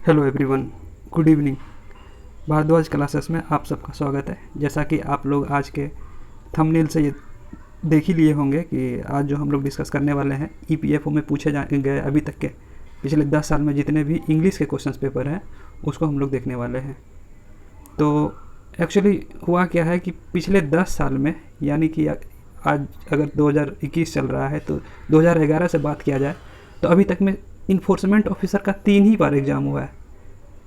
Hello everyone, good evening. Bhardwaj classes में आप सबका स्वागत है। जैसा कि आप लोग आज के थंबनेल से ये देख ही लिए होंगे कि आज जो हम लोग डिस्कस करने वाले हैं ईपीएफओ में पूछे गए अभी तक के पिछले 10 साल में जितने भी इंग्लिश के क्वेश्चंस पेपर हैं उसको हम लोग देखने वाले हैं। तो एक्चुअली हुआ क्या है कि पिछले 10 साल में, यानी कि आज अगर 2021 चल रहा है तो 2011 से बात किया जाए तो अभी तक में इन्फोर्समेंट ऑफिसर का 3 ही बार एग्ज़ाम हुआ है।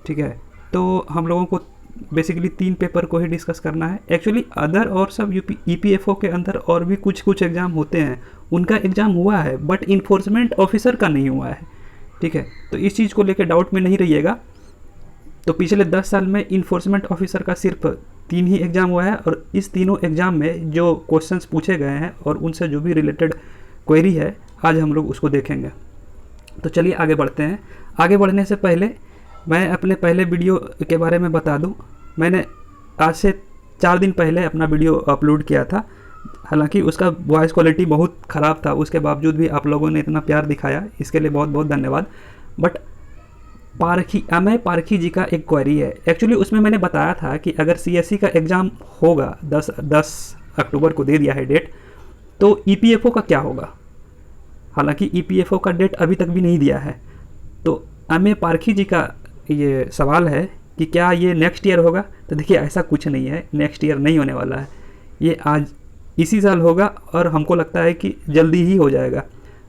ठीक है, तो हम लोगों को बेसिकली 3 पेपर को ही डिस्कस करना है। एक्चुअली अदर और सब ईपीएफओ के अंदर और भी कुछ एग्ज़ाम होते हैं, उनका एग्ज़ाम हुआ है बट इन्फोर्समेंट ऑफिसर का नहीं हुआ है। ठीक है, तो इस चीज़ को लेकर डाउट में नहीं रहिएगा। तो पिछले 10 साल में इन्फोर्समेंट ऑफिसर का सिर्फ 3 ही एग्ज़ाम हुआ है और इस तीनों एग्ज़ाम में जो क्वेश्चंस पूछे गए हैं और उनसे जो भी रिलेटेड क्वेरी है आज हम लोग उसको देखेंगे। तो चलिए आगे बढ़ते हैं। आगे बढ़ने से पहले मैं अपने पहले वीडियो के बारे में बता दूं। मैंने आज से 4 दिन पहले अपना वीडियो अपलोड किया था। हालांकि उसका वॉइस क्वालिटी बहुत ख़राब था, उसके बावजूद भी आप लोगों ने इतना प्यार दिखाया, इसके लिए बहुत बहुत धन्यवाद। बट अमय पारखी जी का एक क्वेरी है। एक्चुअली उसमें मैंने बताया था कि अगर सीएससी का एग्ज़ाम होगा 10 अक्टूबर को दे दिया है डेट, तो ईपीएफओ का क्या होगा। हालांकि ईपीएफओ का डेट अभी तक भी नहीं दिया है। तो अमय पारखी जी का ये सवाल है कि क्या ये नेक्स्ट ईयर होगा। तो देखिए ऐसा कुछ नहीं है, नेक्स्ट ईयर नहीं होने वाला है, ये आज इसी साल होगा और हमको लगता है कि जल्दी ही हो जाएगा।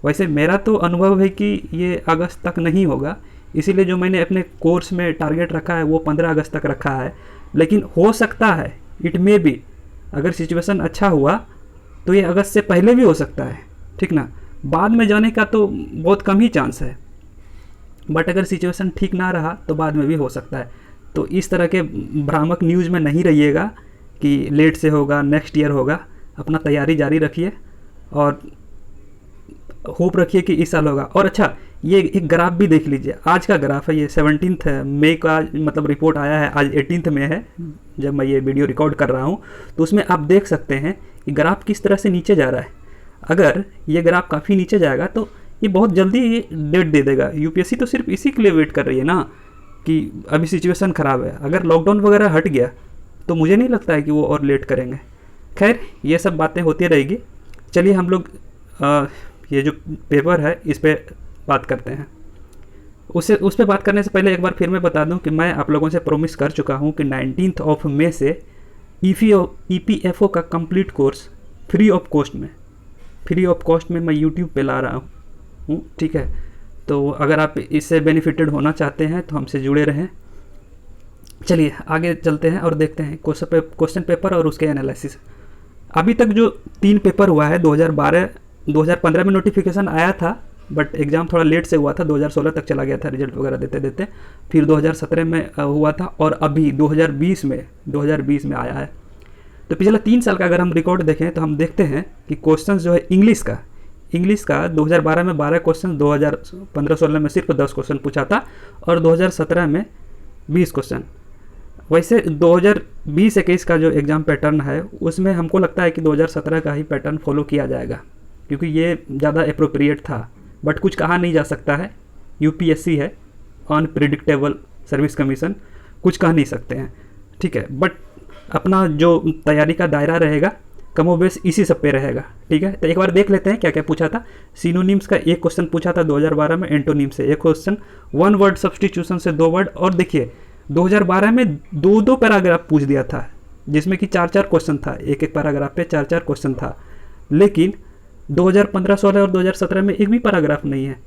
वैसे मेरा तो अनुभव है कि ये अगस्त तक नहीं होगा, इसीलिए जो मैंने अपने कोर्स में टारगेट रखा है वो 15 अगस्त तक रखा है। लेकिन हो सकता है, इट मे बी, अगर सिचुएशन अच्छा हुआ तो ये अगस्त से पहले भी हो सकता है। ठीक ना, बाद में जाने का तो बहुत कम ही चांस है, बट अगर सिचुएशन ठीक ना रहा तो बाद में भी हो सकता है। तो इस तरह के भ्रामक न्यूज़ में नहीं रहिएगा कि लेट से होगा, नेक्स्ट ईयर होगा। अपना तैयारी जारी रखिए और होप रखिए कि इस साल होगा। और अच्छा, ये एक ग्राफ भी देख लीजिए। आज का ग्राफ है, ये 17 मई का मतलब रिपोर्ट आया है, आज 18 में है जब मैं ये वीडियो रिकॉर्ड कर रहा हूँ। तो उसमें आप देख सकते हैं कि ग्राफ किस तरह से नीचे जा रहा है। अगर ये ग्राफ काफ़ी नीचे जाएगा तो ये बहुत जल्दी ये डेट दे देगा। यूपीएससी तो सिर्फ इसी के लिए वेट कर रही है ना कि अभी सिचुएशन ख़राब है। अगर लॉकडाउन वगैरह हट गया तो मुझे नहीं लगता है कि वो और लेट करेंगे। खैर, ये सब बातें होती रहेगी। चलिए हम लोग ये जो पेपर है इस पर बात करते हैं। उस पर बात करने से पहले एक बार फिर मैं बता दूं कि मैं आप लोगों से प्रॉमिस कर चुका हूं कि 19 मई से ईपीएफओ का complete course free of cost में मैं यूट्यूब पे ला रहा हूँ। ठीक है, तो अगर आप इससे बेनिफिटेड होना चाहते हैं तो हमसे जुड़े रहें। चलिए आगे चलते हैं और देखते हैं क्वेश्चन पेपर और उसके एनालिसिस। अभी तक जो 3 पेपर हुआ है, 2015 में नोटिफिकेशन आया था बट एग्ज़ाम थोड़ा लेट से हुआ था, 2016 तक चला गया था रिजल्ट वगैरह देते देते। फिर 2017 में हुआ था और अभी 2020 में आया है। तो पिछला 3 साल का अगर हम रिकॉर्ड देखें तो हम देखते हैं कि क्वेश्चंस जो है इंग्लिश का 2012 में 12 क्वेश्चन, 2015-16 में सिर्फ 10 क्वेश्चन पूछा था और 2017 में 20 क्वेश्चन। वैसे 2020-21 का जो एग्ज़ाम पैटर्न है उसमें हमको लगता है कि 2017 का ही पैटर्न फॉलो किया जाएगा, क्योंकि ये ज़्यादा अप्रोप्रिएट था। बट कुछ कहा नहीं जा सकता है, यूपीएससी है, अनप्रिडिक्टेबल सर्विस कमीशन, कुछ कह नहीं सकते हैं। ठीक है, बट अपना जो तैयारी का दायरा रहेगा कमोबेश इसी सब पे रहेगा। ठीक है, तो एक बार देख लेते हैं क्या क्या पूछा था। सिनोनिम्स का 1 क्वेश्चन पूछा था 2012 में, एंटोनिम से 1 क्वेश्चन, 1 वर्ड सब्स्टिट्यूशन से 2 वर्ड। और देखिए 2012 में 2 पैराग्राफ पूछ दिया था जिसमें कि 4 क्वेश्चन था, एक पैराग्राफ पे 4 क्वेश्चन था। लेकिन 2015-16 और 2017 में एक भी पैराग्राफ नहीं है।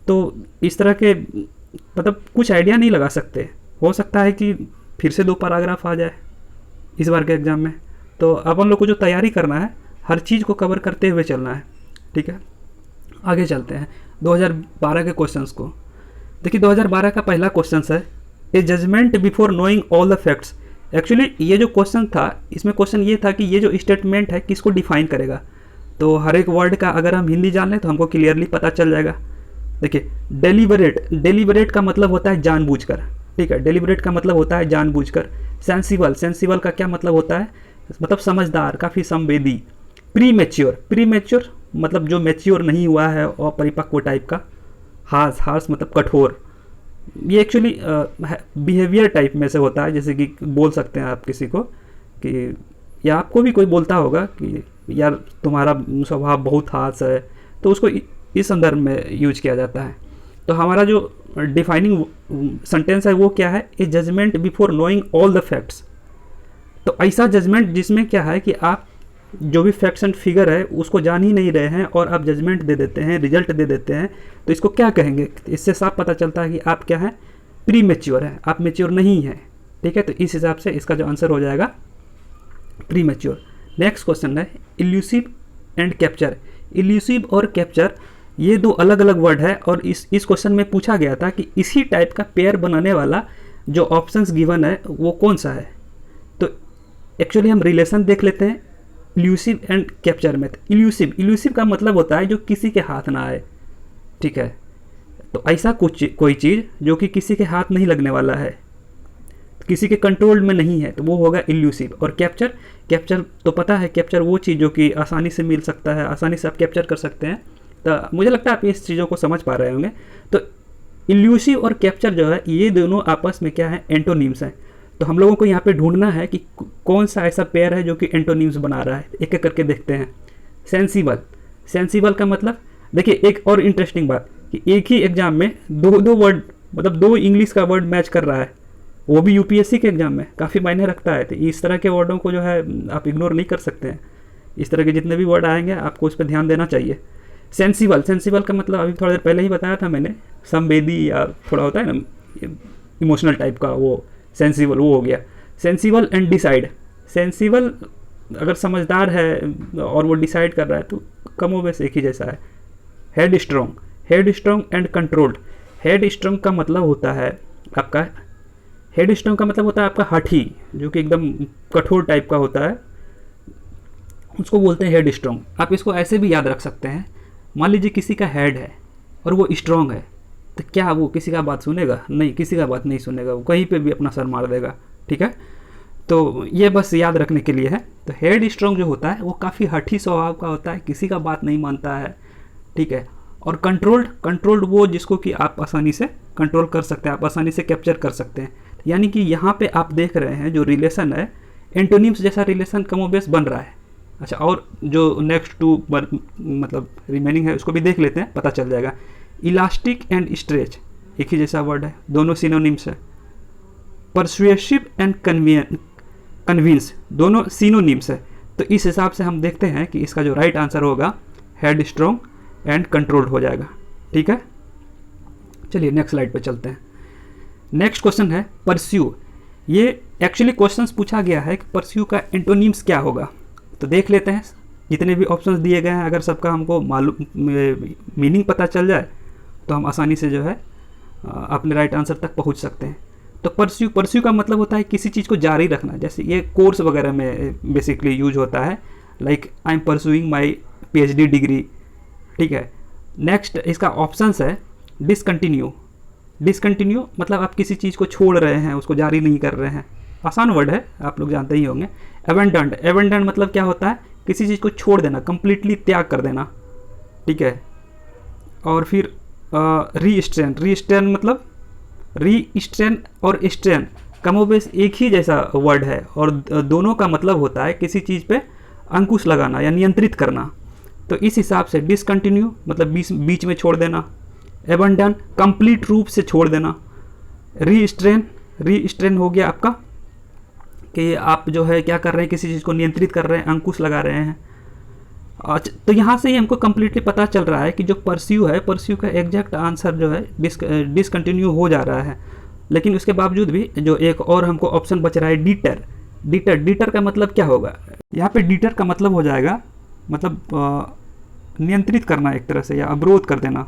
तो इस तरह के मतलब कुछ आइडिया नहीं लगा सकते। हो सकता है कि फिर से 2 पैराग्राफ आ जाए इस बार के एग्ज़ाम में। तो अपन लोग को जो तैयारी करना है हर चीज़ को कवर करते हुए चलना है। ठीक है, आगे चलते हैं 2012 के क्वेश्चंस को। देखिए 2012 का पहला क्वेश्चन है, a judgement before knowing all the facts. Actually ये जो क्वेश्चन था इसमें क्वेश्चन ये था कि ये जो स्टेटमेंट है किसको डिफाइन करेगा। तो हर एक वर्ड का अगर हम हिंदी जान लें तो हमको क्लियरली पता चल जाएगा। देखिए डेलिबरेट का मतलब होता है जानबूझकर। ठीक है, डेलिबरेट का मतलब होता है जानबूझकर। सेंसिबल का क्या मतलब होता है, मतलब समझदार, काफ़ी संवेदी। प्रीमेच्योर मतलब जो मैच्योर नहीं हुआ है और परिपक्व टाइप का। हार्श मतलब कठोर। ये एक्चुअली बिहेवियर टाइप में से होता है, जैसे कि बोल सकते हैं आप किसी को कि, या आपको भी कोई बोलता होगा कि यार तुम्हारा स्वभाव बहुत खास है, तो उसको इस संदर्भ में यूज किया जाता है। तो हमारा जो डिफाइनिंग सेंटेंस है वो क्या है, a judgement before knowing all the facts. तो ऐसा जजमेंट जिसमें क्या है कि आप जो भी फैक्ट्स एंड फिगर है उसको जान ही नहीं रहे हैं और आप जजमेंट दे देते हैं, रिजल्ट दे देते हैं, तो इसको क्या कहेंगे? इससे साफ पता चलता है कि आप क्या है, प्री मैच्योर है, आप मैच्योर नहीं है। ठीक है, तो इस हिसाब से इसका जो आंसर हो जाएगा प्री मैच्योर। नेक्स्ट क्वेश्चन है इल्यूसिव एंड कैप्चर। इल्यूसिव और कैप्चर ये दो अलग अलग वर्ड है, और इस क्वेश्चन में पूछा गया था कि इसी टाइप का पेयर बनाने वाला जो ऑप्शंस गिवन है वो कौन सा है। तो एक्चुअली हम रिलेशन देख लेते हैं इल्यूसिव एंड कैप्चर में। इल्यूसिव का मतलब होता है जो किसी के हाथ ना आए। ठीक है, तो ऐसा कोई चीज़ जो कि किसी के हाथ नहीं लगने वाला है, किसी के कंट्रोल में नहीं है, तो वो होगा इल्यूसिव। और कैप्चर तो पता है, कैप्चर वो चीज़ जो कि आसानी से मिल सकता है, आसानी से आप कैप्चर कर सकते हैं। तो मुझे लगता है आप इस चीज़ों को समझ पा रहे होंगे। तो इल्यूसिव और कैप्चर जो है ये दोनों आपस में क्या है, एंटोनिम्स हैं। तो हम लोगों को यहाँ पे ढूंढना है कि कौन सा ऐसा पेयर है जो कि एंटोनिम्स बना रहा है। एक एक करके देखते हैं। सेंसिबल का मतलब, देखिए एक और इंटरेस्टिंग बात कि एक ही एग्जाम में दो वर्ड, मतलब दो इंग्लिश का वर्ड मैच कर रहा है, वो भी यूपीएससी के एग्जाम में काफ़ी मायने रखता है। तो इस तरह के वर्डों को जो है आप इग्नोर नहीं कर सकते हैं। इस तरह के जितने भी वर्ड आएंगे आपको उस पर ध्यान देना चाहिए। सेंसिबल का मतलब अभी थोड़ा देर पहले ही बताया था मैंने, संवेदी या थोड़ा होता है ना इमोशनल टाइप का, वो सेंसिबल वो हो गया। Sensible and decide. सेंसिबल अगर समझदार है और वो डिसाइड कर रहा है तो कमोबेश एक ही जैसा है। Head strong and controlled. Head strong का मतलब होता है आपका हाथी, जो कि एकदम कठोर टाइप का होता है, उसको बोलते हैं हेड स्ट्रॉन्ग। आप इसको ऐसे भी याद रख सकते हैं, मान लीजिए किसी का हेड है और वो स्ट्रॉन्ग है, तो क्या वो किसी का बात सुनेगा? नहीं, किसी का बात नहीं सुनेगा, वो कहीं पे भी अपना सर मार देगा। ठीक है, तो ये बस याद रखने के लिए है। तो हेड स्ट्रॉन्ग जो होता है वो काफ़ी हठी स्वभाव का होता है, किसी का बात नहीं मानता है। ठीक है, और कंट्रोल्ड वो जिसको कि आप आसानी से कंट्रोल कर सकते हैं, आप आसानी से कैप्चर कर सकते हैं। यानी कि यहाँ पे आप देख रहे हैं जो रिलेशन है, एंटोनिम्स जैसा रिलेशन कमोबेश बन रहा है। अच्छा, और जो नेक्स्ट टू मतलब रिमेनिंग है उसको भी देख लेते हैं, पता चल जाएगा। इलास्टिक एंड स्ट्रेच एक ही जैसा वर्ड है, दोनों सिनोनिम्स है। परसुएसिव एंड कन्विंस दोनों सिनोनिम्स है। तो इस हिसाब से हम देखते हैं कि इसका जो राइट आंसर होगा हेड स्ट्रॉन्ग एंड कंट्रोल्ड हो जाएगा। ठीक है, चलिए नेक्स्ट स्लाइड पे चलते हैं। नेक्स्ट क्वेश्चन है परस्यू। ये एक्चुअली क्वेश्चंस पूछा गया है कि परस्यू का एंटोनिम्स क्या होगा, तो देख लेते हैं। जितने भी ऑप्शंस दिए गए हैं अगर सबका हमको मालूम मीनिंग पता चल जाए तो हम आसानी से जो है अपने राइट आंसर तक पहुंच सकते हैं। तो परस्यू का मतलब होता है किसी चीज़ को जारी रखना, जैसे ये कोर्स वगैरह में बेसिकली यूज होता है, like I am pursuing my PhD degree. ठीक है, नेक्स्ट इसका ऑप्शंस है डिसकंटिन्यू मतलब आप किसी चीज़ को छोड़ रहे हैं, उसको जारी नहीं कर रहे हैं, आसान वर्ड है, आप लोग जानते ही होंगे। एबेंडन्ड मतलब क्या होता है, किसी चीज़ को छोड़ देना, कंप्लीटली त्याग कर देना। ठीक है, और फिर रीस्ट्रेन मतलब रीस्ट्रेन और स्ट्रेन कमोबेश एक ही जैसा वर्ड है, और दोनों का मतलब होता है किसी चीज़ पे अंकुश लगाना या नियंत्रित करना। तो इस हिसाब से डिसकंटिन्यू मतलब बीच में छोड़ देना, एबंडन कंप्लीट रूप से छोड़ देना, रीस्ट्रेन हो गया आपका कि आप जो है क्या कर रहे हैं, किसी चीज़ को नियंत्रित कर रहे हैं, अंकुश लगा रहे हैं। अच्छा, तो यहाँ से ही हमको कम्प्लीटली पता चल रहा है कि जो परस्यू है, परस्यू का एग्जैक्ट आंसर जो है डिसकंटिन्यू हो जा रहा है। लेकिन उसके बावजूद भी जो एक और हमको ऑप्शन बच रहा है डिटर का मतलब क्या होगा, यहाँ पे डिटर का मतलब हो जाएगा मतलब नियंत्रित करना एक तरह से, या अवरोध कर देना।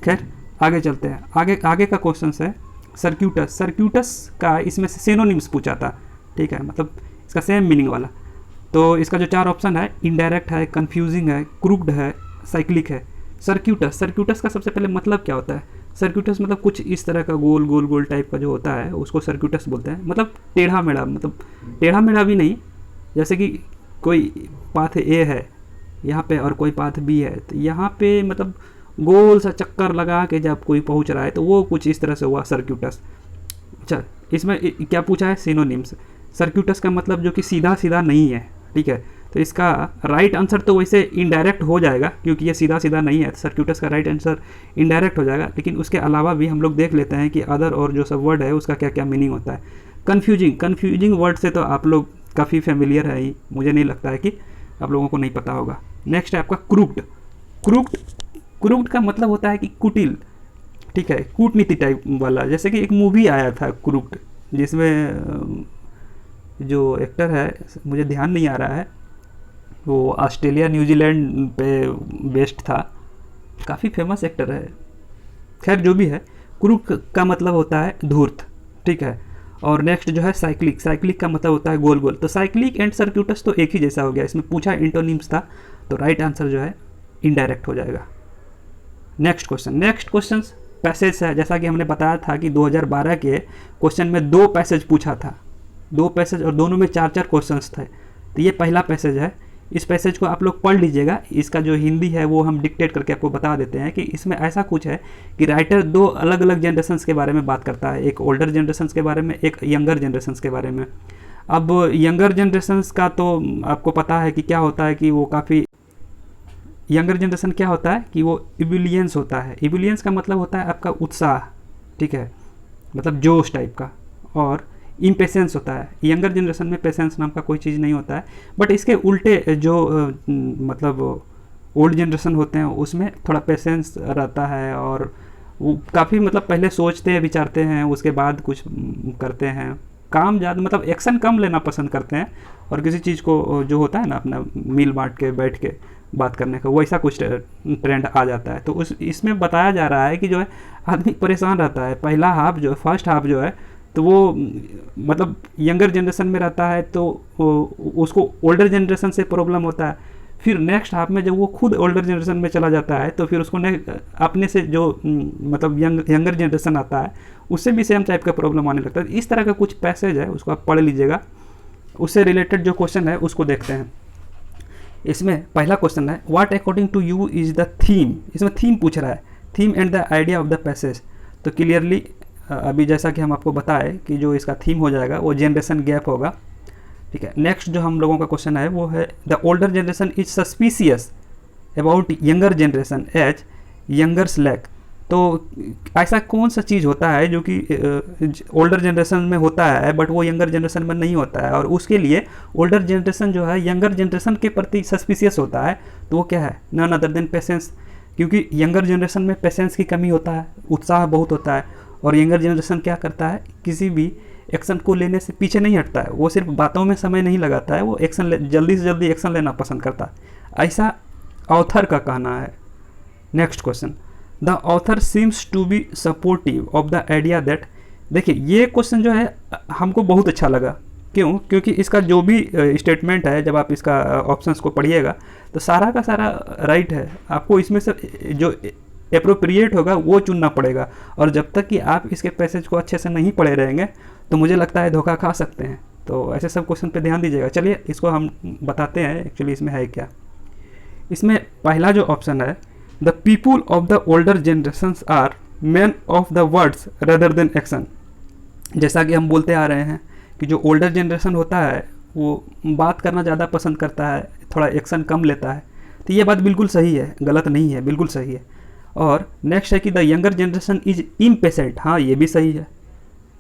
खैर आगे चलते हैं। आगे का क्वेश्चन है सर्क्यूटस का इसमें से सिनोनिम्स पूछा था। ठीक है, मतलब इसका सेम मीनिंग वाला। तो इसका जो 4 ऑप्शन है, इनडायरेक्ट है, कंफ्यूजिंग है, क्रूक्ड है, साइक्लिक है। सर्क्यूटस का सबसे पहले मतलब क्या होता है? सर्क्यूटस मतलब कुछ इस तरह का गोल टाइप का जो होता है उसको सर्क्यूटस बोलते हैं। मतलब टेढ़ा मेढ़ा भी नहीं, जैसे कि कोई पाथ ए है यहाँ पे और कोई पाथ बी है, तो यहाँ पे मतलब गोल सा चक्कर लगा के जब कोई पहुंच रहा है, तो वो कुछ इस तरह से हुआ सर्क्यूटस। अच्छा, इसमें क्या पूछा है, सिनोनिम्स। सर्क्यूटस का मतलब जो कि सीधा सीधा नहीं है, ठीक है। तो इसका राइट आंसर तो वैसे इनडायरेक्ट हो जाएगा, क्योंकि ये सीधा सीधा नहीं है, सर्क्यूटस का राइट आंसर इनडायरेक्ट हो जाएगा। लेकिन उसके अलावा भी हम लोग देख लेते हैं कि अदर और जो सब वर्ड है उसका क्या क्या मीनिंग होता है। कन्फ्यूजिंग वर्ड से तो आप लोग काफ़ी फेमिलियर है ही, मुझे नहीं लगता है कि आप लोगों को नहीं पता होगा। नेक्स्ट है आपका क्रूक्ड। क्रूक्ड का मतलब होता है कि कुटिल, ठीक है, कूटनीति टाइप वाला। जैसे कि एक मूवी आया था क्रूक्ड, जिसमें जो एक्टर है मुझे ध्यान नहीं आ रहा है, वो ऑस्ट्रेलिया न्यूजीलैंड पे बेस्ड था, काफ़ी फेमस एक्टर है। खैर जो भी है, क्रूक का मतलब होता है धूर्त, ठीक है। और नेक्स्ट जो है साइक्लिक का मतलब होता है गोल गोल। तो साइक्लिक एंड सर्क्यूटस तो एक ही जैसा हो गया। इसमें पूछा इंटोनिम्स था, तो राइट आंसर जो है इनडायरेक्ट हो जाएगा। नेक्स्ट क्वेश्चन पैसेज है। जैसा कि हमने बताया था कि 2012 के क्वेश्चन में 2 पैसेज पूछा था, 2 पैसेज, और दोनों में 4-4 क्वेश्चंस थे। तो ये पहला पैसेज है, इस पैसेज को आप लोग पढ़ लीजिएगा। इसका जो हिंदी है वो हम डिक्टेट करके आपको बता देते हैं कि इसमें ऐसा कुछ है कि राइटर 2 अलग अलग जनरेशन्स के बारे में बात करता है, एक ओल्डर जनरेशन्स के बारे में, एक यंगर जनरेशन्स के बारे में। अब यंगर जनरेशन्स का तो आपको पता है कि क्या होता है कि वो काफ़ी, यंगर जनरेशन क्या होता है कि वो इबुलियंस होता है। इबुलियंस का मतलब होता है आपका उत्साह, ठीक है, मतलब जोश टाइप का। और इम्पेशेंस होता है। यंगर जनरेशन में पेशेंस नाम का कोई चीज़ नहीं होता है। बट इसके उल्टे जो मतलब ओल्ड जनरेशन होते हैं उसमें थोड़ा पेशेंस रहता है, और वो काफ़ी मतलब पहले सोचते हैं, विचारते हैं, उसके बाद कुछ करते हैं। काम ज़्यादा मतलब एक्शन कम लेना पसंद करते हैं, और किसी चीज़ को जो होता है ना अपना मील बांट के बैठ के बात करने का, वैसा कुछ ट्रेंड आ जाता है। तो उस इसमें बताया जा रहा है कि जो है आदमी परेशान रहता है। पहला हाफ जो है, फर्स्ट हाफ जो है, तो वो मतलब यंगर जनरेशन में रहता है, तो उसको ओल्डर जनरेशन से प्रॉब्लम होता है। फिर नेक्स्ट हाफ में जब वो खुद ओल्डर जनरेशन में चला जाता है, तो फिर उसको अपने से जो मतलब यंगर जनरेशन आता है उससे भी सेम टाइप का प्रॉब्लम आने लगता है। इस तरह का कुछ पैसेज है, उसको आप पढ़ लीजिएगा। उससे रिलेटेड जो क्वेश्चन है उसको देखते हैं। इसमें पहला क्वेश्चन है, what according to you is the theme. इसमें थीम पूछ रहा है, theme and the idea of the passage. तो क्लियरली अभी जैसा कि हम आपको बताएं कि जो इसका थीम हो जाएगा वो जनरेशन गैप होगा, ठीक है। नेक्स्ट जो हम लोगों का क्वेश्चन है वो है, the older generation is suspicious about younger generation as youngers lack. तो ऐसा कौन सा चीज़ होता है जो कि ओल्डर जनरेशन में होता है बट वो यंगर जनरेशन में नहीं होता है, और उसके लिए ओल्डर जनरेशन जो है यंगर जनरेशन के प्रति सस्पिशियस होता है। तो वो क्या है, नन अदर देन पेशेंस। क्योंकि यंगर जनरेशन में पेशेंस की कमी होता है, उत्साह बहुत होता है, और यंगर जनरेशन क्या करता है, किसी भी एक्शन को लेने से पीछे नहीं हटता है। वो सिर्फ बातों में समय नहीं लगाता है, वो जल्दी से जल्दी एक्शन लेना पसंद करता है, ऐसा ऑथर का कहना है। Next question, the author seems to be supportive of the idea that. देखिए ये क्वेश्चन जो है हमको बहुत अच्छा लगा। क्यों? क्योंकि इसका जो भी स्टेटमेंट है, जब आप इसका ऑप्शंस को पढ़िएगा तो सारा का सारा राइट है। आपको इसमें से जो एप्रोप्रिएट होगा वो चुनना पड़ेगा, और जब तक कि आप इसके पैसेज को अच्छे से नहीं पढ़े रहेंगे तो मुझे लगता है धोखा खा सकते हैं। तो ऐसे सब क्वेश्चन पे ध्यान दीजिएगा। चलिए इसको हम बताते हैं एक्चुअली इसमें है क्या। इसमें पहला जो ऑप्शन है, the people of the older generations are man of the words rather than action. जैसा कि हम बोलते आ रहे हैं कि जो ओल्डर जनरेशन होता है वो बात करना ज़्यादा पसंद करता है, थोड़ा एक्शन कम लेता है। तो ये बात बिल्कुल सही है, गलत नहीं है, बिल्कुल सही है। और नेक्स्ट है कि the younger generation is impatient. हाँ, ये भी सही है,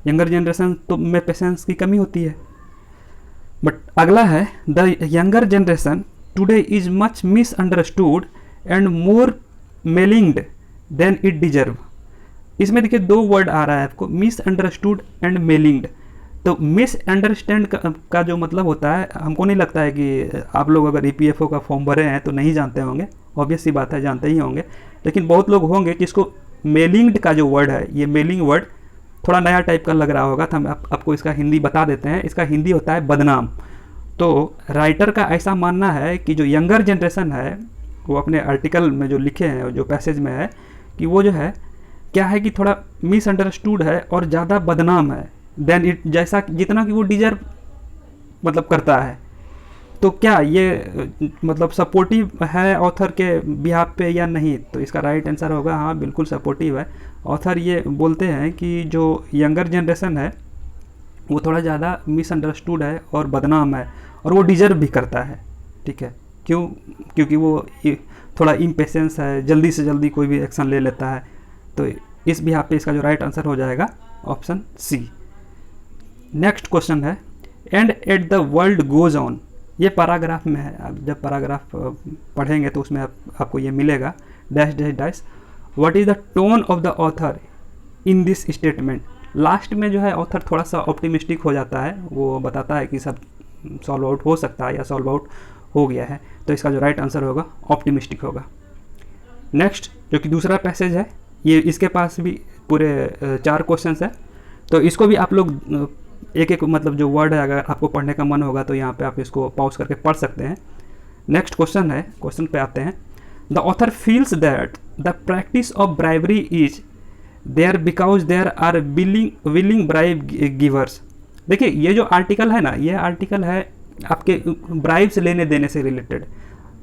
यंगर जनरेशन तो में पेशेंस की कमी होती है। बट अगला है, the younger generation today is much misunderstood and more maligned than it deserve. इसमें देखिए 2 वर्ड आ रहा है आपको, मिसअंडरस्टूड एंड मेलिंग्ड। तो मिसअंडरस्टैंड का जो मतलब होता है, हमको नहीं लगता है कि आप लोग अगर EPFO का फॉर्म भरे हैं तो नहीं जानते होंगे, ऑब्वियस सी बात है, जानते ही होंगे। लेकिन बहुत लोग होंगे जिसको मेलिंग्ड का जो वर्ड है, ये मेलिंग वर्ड थोड़ा नया टाइप का लग रहा होगा। तो हम आपको इसका हिंदी बता देते हैं। इसका हिंदी होता है बदनाम। तो राइटर का ऐसा मानना है कि जो यंगर जनरेशन है वो अपने आर्टिकल में जो लिखे हैं, जो पैसेज में है, कि वो जो है क्या है कि थोड़ा मिसअंडरस्टूड है और ज़्यादा बदनाम है देन इट, जैसा जितना कि वो डिजर्व मतलब करता है। तो क्या ये मतलब सपोर्टिव है ऑथर के बिहाफ पे या नहीं? तो इसका राइट आंसर होगा हाँ, बिल्कुल सपोर्टिव है। ऑथर ये बोलते हैं कि जो यंगर जनरेशन है वो थोड़ा ज़्यादा मिसअंडरस्टूड है और बदनाम है, और वो डिजर्व भी करता है। ठीक है, क्यों? क्योंकि वो थोड़ा इम्पेशेंस है, जल्दी से जल्दी कोई भी एक्शन ले लेता है। तो इस बिहाफ पे इसका जो राइट आंसर हो जाएगा ऑप्शन सी। नेक्स्ट क्वेश्चन है, and at the world goes on. ये पैराग्राफ में है, आप जब पैराग्राफ पढ़ेंगे तो उसमें आपको ये मिलेगा, dash dash dash, what is the tone of the author in this statement. Last में जो है ऑथर थोड़ा सा ऑप्टिमिस्टिक हो जाता है, वो बताता है कि सब सॉल्व आउट हो सकता है या सॉल्व आउट हो गया है। तो इसका जो राइट आंसर होगा ऑप्टिमिस्टिक होगा। नेक्स्ट जो कि दूसरा पैसेज है, ये इसके पास भी पूरे 4 क्वेश्चन है, तो इसको भी आप लोग एक एक मतलब जो वर्ड है, अगर आपको पढ़ने का मन होगा तो यहाँ पे आप इसको पॉज करके पढ़ सकते हैं। नेक्स्ट क्वेश्चन है, क्वेश्चन पे आते हैं। The author feels that the practice of bribery is there because there are willing bribe givers. देखिए ये जो आर्टिकल है ना, ये आर्टिकल है आपके ब्राइब्स लेने देने से रिलेटेड।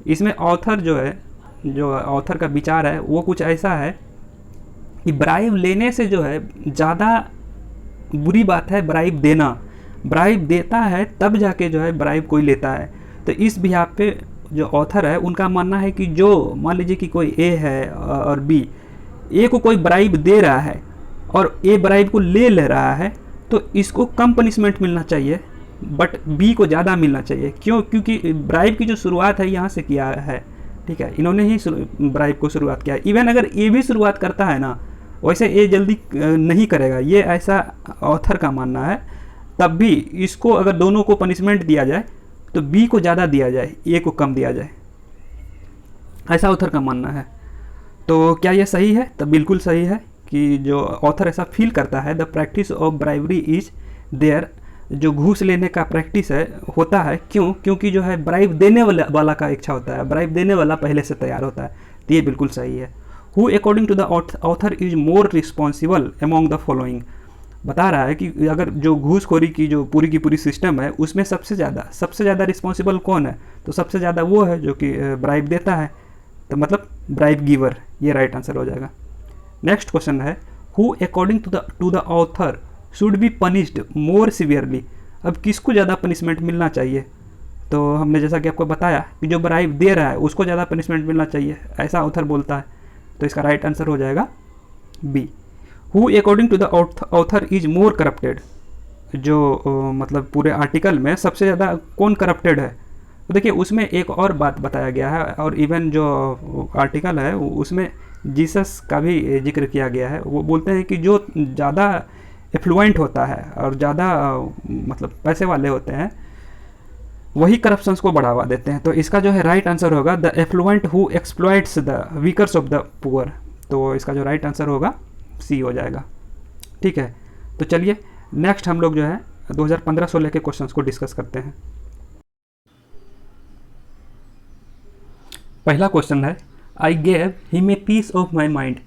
इसमें ऑथर जो है, जो ऑथर का विचार है वो कुछ ऐसा है कि ब्राइब लेने से जो है ज़्यादा बुरी बात है ब्राइब देना। ब्राइब देता है तब जाके जो है ब्राइब कोई लेता है। तो इस बिहाफ पे जो ऑथर है उनका मानना है कि जो मान लीजिए कि कोई ए है और बी, ए को कोई ब्राइब दे रहा है और ए ब्राइब को ले रहा है, तो इसको कम पनिशमेंट मिलना चाहिए बट बी को ज़्यादा मिलना चाहिए। क्यों? क्योंकि ब्राइब की जो शुरुआत है यहाँ से किया है। ठीक है, इन्होंने ही ब्राइब को शुरुआत किया है। इवन अगर ए भी शुरुआत करता है ना, वैसे ए जल्दी नहीं करेगा, ये ऐसा ऑथर का मानना है। तब भी इसको अगर दोनों को पनिशमेंट दिया जाए तो बी को ज़्यादा दिया जाए, ए को कम दिया जाए, ऐसा ऑथर का मानना है। तो क्या ये सही है? तो बिल्कुल सही है कि जो ऑथर ऐसा फील करता है, the practice of bribery is there, जो घूस लेने का प्रैक्टिस है होता है। क्यों? क्योंकि जो है ब्राइब देने वाला का इच्छा होता है, ब्राइब देने वाला पहले से तैयार होता है। तो ये बिल्कुल सही है। Who according to the author is more responsible among the following. बता रहा है कि अगर जो घूसखोरी की जो पूरी पूरी सिस्टम है उसमें सबसे ज़्यादा रिस्पॉन्सिबल कौन है? तो सबसे ज़्यादा वो है जो कि ब्राइब देता है, तो मतलब ब्राइब गिवर, ये राइट आंसर हो जाएगा। नेक्स्ट क्वेश्चन है, who according to the author should be punished more severely. अब किसको ज़्यादा पनिशमेंट मिलना चाहिए? तो हमने जैसा कि आपको बताया कि जो ब्राइब दे रहा है उसको ज़्यादा पनिशमेंट मिलना चाहिए, ऐसा ऑथर बोलता है। तो इसका राइट आंसर हो जाएगा B. Who according to the author is more corrupted. जो मतलब पूरे आर्टिकल में सबसे ज़्यादा कौन करप्टेड है? तो देखिए उसमें एक और बात बताया गया है, और इवन जो आर्टिकल है उसमें जीसस का भी जिक्र किया गया है। वो बोलते हैं कि जो ज़्यादा एफ्लुएंट होता है और ज़्यादा मतलब पैसे वाले होते हैं वही करप्शंस को बढ़ावा देते हैं। तो इसका जो है राइट आंसर होगा the affluent who exploits the weakers of the poor. तो इसका जो राइट आंसर होगा सी हो जाएगा। ठीक है, तो चलिए नेक्स्ट हम लोग जो है 2015-16 के क्वेश्चंस को डिस्कस करते हैं। पहला क्वेश्चन है, I gave him a piece of my mind.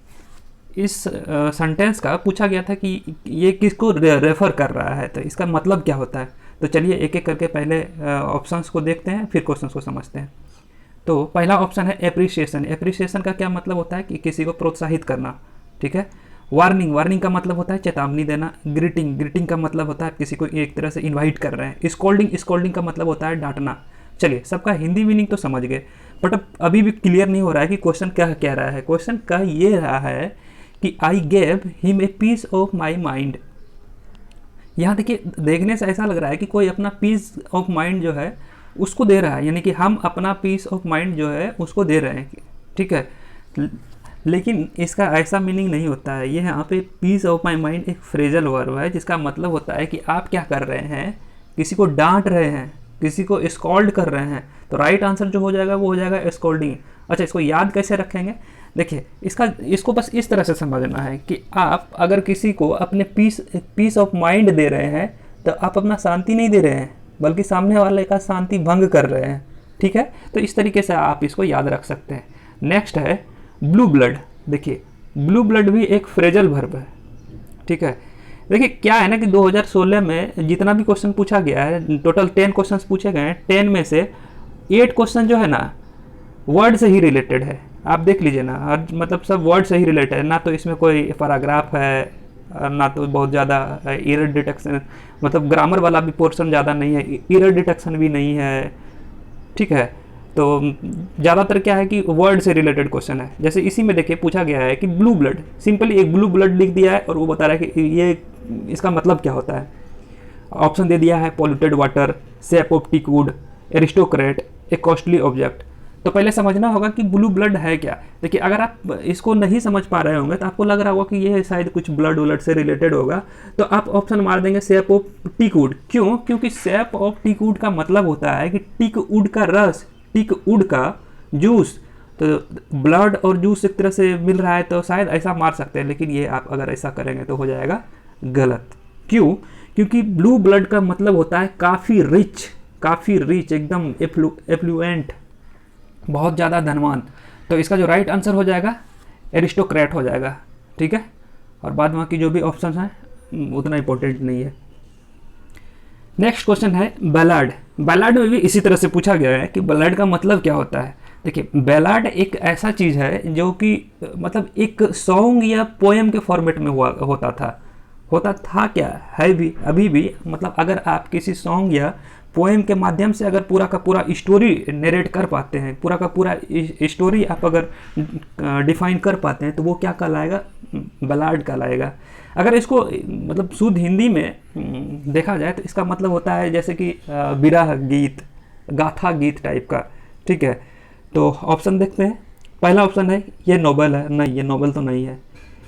इस सेंटेंस का पूछा गया था कि ये किसको रेफर कर रहा है, तो इसका मतलब क्या होता है। तो चलिए एक एक करके पहले ऑप्शंस को देखते हैं, फिर क्वेश्चंस को समझते हैं। तो पहला ऑप्शन है एप्रिसिएशन। एप्रिसिएशन का क्या मतलब होता है कि किसी को प्रोत्साहित करना। ठीक है। वार्निंग का मतलब होता है चेतावनी देना। ग्रीटिंग का मतलब होता है किसी को एक तरह से इन्वाइट कर रहे हैं। स्कोल्डिंग का मतलब होता है डांटना। चलिए सबका हिंदी मीनिंग तो समझ गए, बट अब अभी भी क्लियर नहीं हो रहा है कि क्वेश्चन क्या कह रहा है। क्वेश्चन कह ये रहा है कि I gave him a piece of my mind. यहाँ देखिए, देखने से ऐसा लग रहा है कि कोई अपना पीस ऑफ माइंड जो है उसको दे रहा है, यानी कि हम अपना पीस ऑफ माइंड जो है उसको दे रहे हैं। ठीक है, लेकिन इसका ऐसा मीनिंग नहीं होता है। ये यहाँ पे पीस ऑफ माई माइंड एक फ्रेजल वर्ब है जिसका मतलब होता है कि आप क्या कर रहे हैं, किसी को डांट रहे हैं, किसी को स्कॉल्ड कर रहे हैं। तो राइट आंसर जो हो जाएगा वो हो जाएगा स्कॉल्डिंग। अच्छा, इसको याद कैसे रखेंगे? देखिए इसको बस इस तरह से समझना है कि आप अगर किसी को अपने पीस ऑफ माइंड दे रहे हैं तो आप अपना शांति नहीं दे रहे हैं, बल्कि सामने वाले का शांति भंग कर रहे हैं। ठीक है, तो इस तरीके से आप इसको याद रख सकते हैं। नेक्स्ट है ब्लू ब्लड। देखिए ब्लू ब्लड भी एक फ्रेजल वर्ब है। ठीक है, देखिए क्या है ना कि 2016 में जितना भी क्वेश्चन पूछा गया है, टोटल 10 क्वेश्चन पूछे गए हैं, 10 में से 8 क्वेश्चन जो है ना वर्ड से ही रिलेटेड है। आप देख लीजिए ना, हर मतलब सब वर्ड से ही रिलेटेड है, ना तो इसमें कोई पैराग्राफ है, ना तो बहुत ज़्यादा एरर डिटेक्शन, मतलब ग्रामर वाला भी पोर्शन ज़्यादा नहीं है, एरर डिटेक्शन भी नहीं है, ठीक है। तो ज़्यादातर क्या है कि वर्ड से रिलेटेड क्वेश्चन है। जैसे इसी में देखिए पूछा गया है कि ब्लू ब्लड, सिंपली एक ब्लू ब्लड लिख दिया है और वो बता रहा है कि ये इसका मतलब क्या होता है। ऑप्शन दे दिया है polluted water, shape of tick would, aristocrat, A costly object. तो पहले समझना होगा कि ब्लू ब्लड है क्या। देखिए अगर आप इसको नहीं समझ पा रहे होंगे तो आपको लग रहा होगा कि ये शायद कुछ ब्लड वलड से रिलेटेड होगा, तो आप ऑप्शन मार देंगे शेप ऑफ टिक वुड। क्यों? क्योंकि शेप ऑफ टिक वुड का मतलब होता है कि टिक वुड का रस, टिक वुड का जूस। तो ब्लड और जूस एक तरह से मिल रहा है तो शायद ऐसा मार सकते हैं, लेकिन ये आप अगर ऐसा करेंगे तो हो जाएगा गलत। क्यों? क्योंकि ब्लू ब्लड का मतलब होता है काफ़ी रिच, एकदम एफ्लुएंट, बहुत ज़्यादा धनवान। तो इसका जो राइट आंसर हो जाएगा एरिस्टोक्रेट हो जाएगा, ठीक है। और बाद बाकी जो भी ऑप्शन हैं उतना इंपॉर्टेंट नहीं है। नेक्स्ट क्वेश्चन है बैलाड। बैलाड में भी इसी तरह से पूछा गया है कि बैलाड का मतलब क्या होता है। देखिए बैलाड एक ऐसा चीज़ है जो कि मतलब एक सॉन्ग या पोएम के फॉर्मेट में होता था क्या है भी अभी भी। मतलब अगर आप किसी सॉन्ग या पोएम के माध्यम से अगर पूरा का पूरा स्टोरी नरेट कर पाते हैं, पूरा का पूरा स्टोरी आप अगर डिफाइन कर पाते हैं तो वो क्या कहलाएगा? बैलाड कहलाएगा। अगर इसको मतलब शुद्ध हिंदी में देखा जाए तो इसका मतलब होता है जैसे कि विरह गीत, गाथा गीत टाइप का, ठीक है। तो ऑप्शन देखते हैं। पहला ऑप्शन है ये नोवेल है, नहीं ये नोवेल तो नहीं है।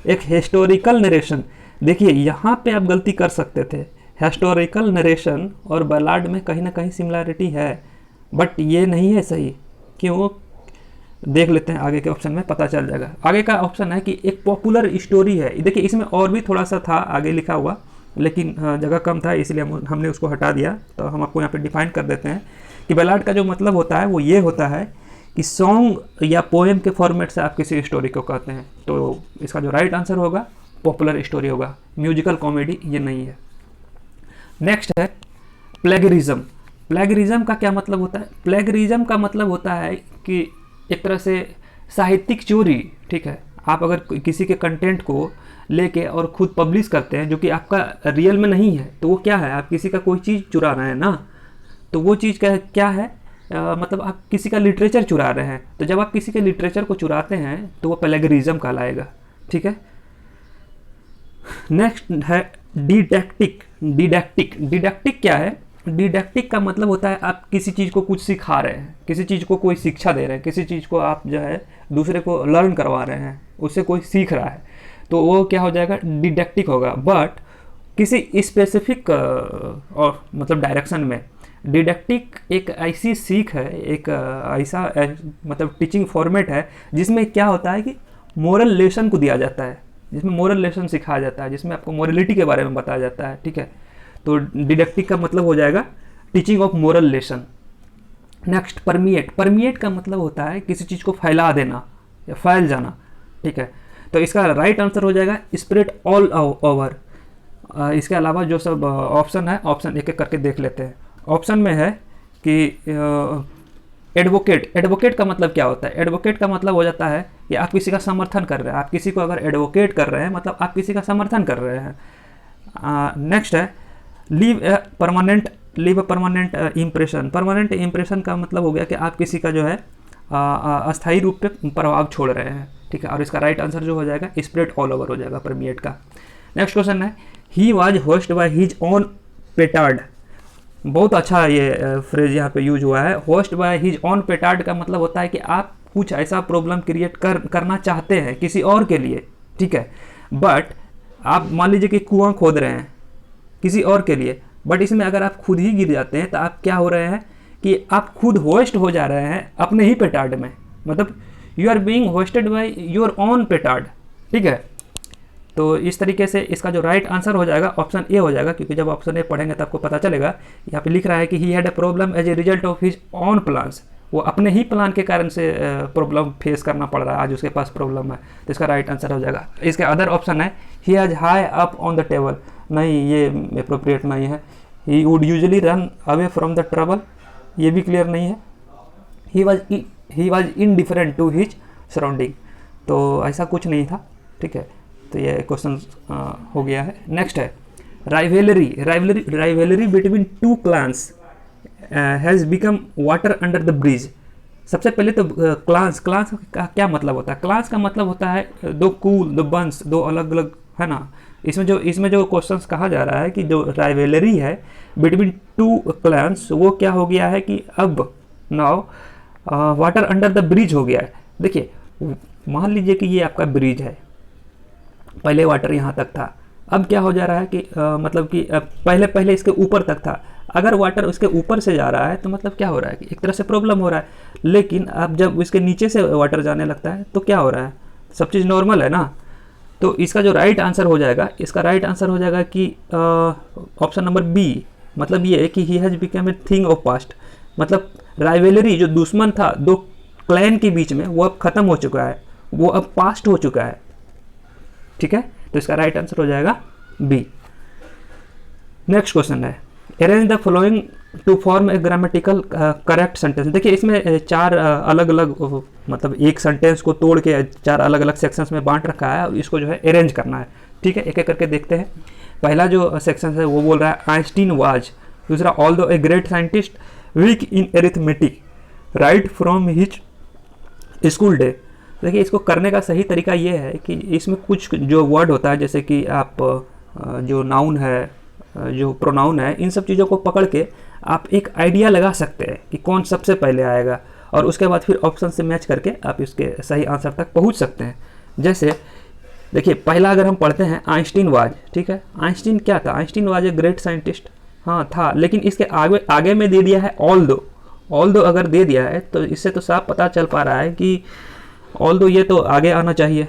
एक हिस्टोरिकल नरेशन, देखिए यहाँ पे आप गलती कर सकते थे। हिस्टोरिकल नरेशन और बैलाड में कहीं ना कहीं सिमिलरिटी है, बट ये नहीं है सही। क्यों? देख लेते हैं आगे के ऑप्शन में, पता चल जाएगा। आगे का ऑप्शन है कि एक पॉपुलर स्टोरी है। देखिए इसमें और भी थोड़ा सा था आगे लिखा हुआ, लेकिन जगह कम था इसलिए हमने उसको हटा दिया। तो हम आपको यहाँ पे डिफाइन कर देते हैं कि बैलाड का जो मतलब होता है वो ये होता है कि सॉन्ग या पोएम के फॉर्मेट से आप किसी स्टोरी को कहते हैं। तो इसका जो राइट आंसर होगा पॉपुलर स्टोरी होगा, म्यूजिकल कॉमेडी ये नहीं है। नेक्स्ट है प्लेगरिज्म। प्लेगरिज्म का क्या मतलब होता है? प्लेगरिज्म का मतलब होता है कि एक तरह से साहित्यिक चोरी, ठीक है। आप अगर किसी के कंटेंट को लेके और खुद पब्लिश करते हैं जो कि आपका रियल में नहीं है, तो वो क्या है? आप किसी का कोई चीज़ चुरा रहे हैं ना, तो वो चीज़ क्या है? मतलब आप किसी का लिटरेचर चुरा रहे हैं। तो जब आप किसी के लिटरेचर को चुराते हैं तो वो प्लेगरिज्म कहलाएगा, ठीक है। नेक्स्ट है डिडैक्टिक क्या है? डिडैक्टिक का मतलब होता है आप किसी चीज़ को कुछ सिखा रहे हैं, किसी चीज़ को कोई शिक्षा दे रहे हैं, किसी चीज़ को आप जो है दूसरे को लर्न करवा रहे हैं, उससे कोई सीख रहा है, तो वो क्या हो जाएगा? डिडैक्टिक होगा। बट किसी स्पेसिफिक और मतलब डायरेक्शन में डिडैक्टिक एक ऐसी सीख है, एक ऐसा मतलब टीचिंग फॉर्मेट है जिसमें क्या होता है कि मोरल लेसन को दिया जाता है, जिसमें मोरल लेसन सिखाया जाता है, जिसमें आपको मोरलिटी के बारे में बताया जाता है, ठीक है। तो डिडैक्टिक का मतलब हो जाएगा teaching of moral lesson. Next permeate का मतलब होता है किसी चीज़ को फैला देना या फैल जाना, ठीक है। तो इसका राइट आंसर हो जाएगा स्प्रेड ऑल ओवर। इसके अलावा जो सब ऑप्शन है, ऑप्शन एक एक करके देख लेते हैं। ऑप्शन में है कि एडवोकेट का मतलब क्या होता है? एडवोकेट का मतलब हो जाता है कि आप किसी का समर्थन कर रहे हैं। आप किसी को अगर एडवोकेट कर रहे हैं मतलब आप किसी का समर्थन कर रहे हैं। नेक्स्ट है leave a permanent impression. Permanent impression का मतलब हो गया कि आप किसी का जो है अस्थायी रूप पे प्रभाव छोड़ रहे हैं, ठीक है। और इसका राइट आंसर जो हो जाएगा स्प्रेड ऑल ओवर हो जाएगा परमिएट का। नेक्स्ट क्वेश्चन है he was hoist by his own petard. बहुत अच्छा ये फ्रेज यहाँ पे यूज हुआ है। Hoist by his own petard का मतलब होता है कि आप कुछ ऐसा प्रॉब्लम क्रिएट करना चाहते हैं किसी और के लिए, ठीक है। बट आप मान लीजिए कि कुआं खोद रहे हैं किसी और के लिए, बट इसमें अगर आप खुद ही गिर जाते हैं तो आप क्या हो रहे हैं कि आप खुद होस्ट हो जा रहे हैं अपने ही पेटार्ड में। मतलब you are being hoisted by your own petard, ठीक है। तो इस तरीके से इसका जो राइट आंसर हो जाएगा ऑप्शन ए हो जाएगा, क्योंकि जब ऑप्शन ए पढ़ेंगे तो आपको पता चलेगा। यहाँ पे लिख रहा है कि he had a problem as a result of his own plans. वो अपने ही प्लान के कारण से प्रॉब्लम फेस करना पड़ रहा है, आज उसके पास प्रॉब्लम है। तो इसका राइट आंसर हो जाएगा। इसके अदर ऑप्शन है he has high up on the table. नहीं, ये अप्रोप्रिएट नहीं है। He would usually run away from the trouble, ये भी क्लियर नहीं है। He was indifferent to his surrounding, तो ऐसा कुछ नहीं था, ठीक है। तो ये क्वेश्चन हो गया है। नेक्स्ट है rivalry between two clans has become water under the bridge. सबसे पहले तो क्लान्स का क्या मतलब होता है? क्लान्स का मतलब होता है दो कूल, दो बंस, दो अलग अलग, है ना। इसमें जो क्वेश्चंस कहा जा रहा है कि जो राइवलरी है बिटवीन टू क्लान्स, वो क्या हो गया है कि अब now water under the bridge हो गया है। देखिए, मान लीजिए कि ये आपका ब्रिज है, पहले वाटर यहाँ तक था, अब क्या हो जा रहा है कि मतलब कि पहले इसके ऊपर तक था। अगर वाटर उसके ऊपर से जा रहा है तो मतलब क्या हो रहा है कि एक तरह से प्रॉब्लम हो रहा है। लेकिन अब जब इसके नीचे से वाटर जाने लगता है तो क्या हो रहा है, सब चीज़ नॉर्मल है ना। तो इसका जो राइट आंसर हो जाएगा, इसका राइट आंसर हो जाएगा कि ऑप्शन नंबर बी। मतलब ये है कि he has become a thing of past, मतलब राइवलरी जो दुश्मन था दो क्लैन के बीच में, वो अब खत्म हो चुका है, वो अब पास्ट हो चुका है, ठीक है। तो इसका राइट आंसर हो जाएगा बी। नेक्स्ट क्वेश्चन है arrange the following to form a grammatical correct sentence. देखिए, इसमें चार अलग अलग, मतलब एक सेंटेंस को तोड़ के चार अलग अलग सेक्शंस में बांट रखा है और इसको जो है अरेंज करना है, ठीक है। एक एक करके देखते हैं। पहला जो सेक्शन है वो बोल रहा है आइंस्टीन वाज, दूसरा although a great scientist weak in arithmetic right from his school day. देखिए, इसको करने का सही तरीका ये है कि इसमें कुछ जो वर्ड होता है, जैसे कि आप जो नाउन है, जो प्रोनाउन है, इन सब चीज़ों को पकड़ के आप एक आइडिया लगा सकते हैं कि कौन सबसे पहले आएगा, और उसके बाद फिर ऑप्शन से मैच करके आप इसके सही आंसर तक पहुंच सकते हैं। जैसे देखिए, पहला अगर हम पढ़ते हैं आइंस्टीन वाज, ठीक है। आइंस्टीन क्या था? Einstein was a great scientist, हाँ था, लेकिन इसके आगे में दे दिया है ऑल्दो अगर दे दिया है तो इससे तो साफ पता चल पा रहा है कि ऑल्दो ये तो आगे आना चाहिए,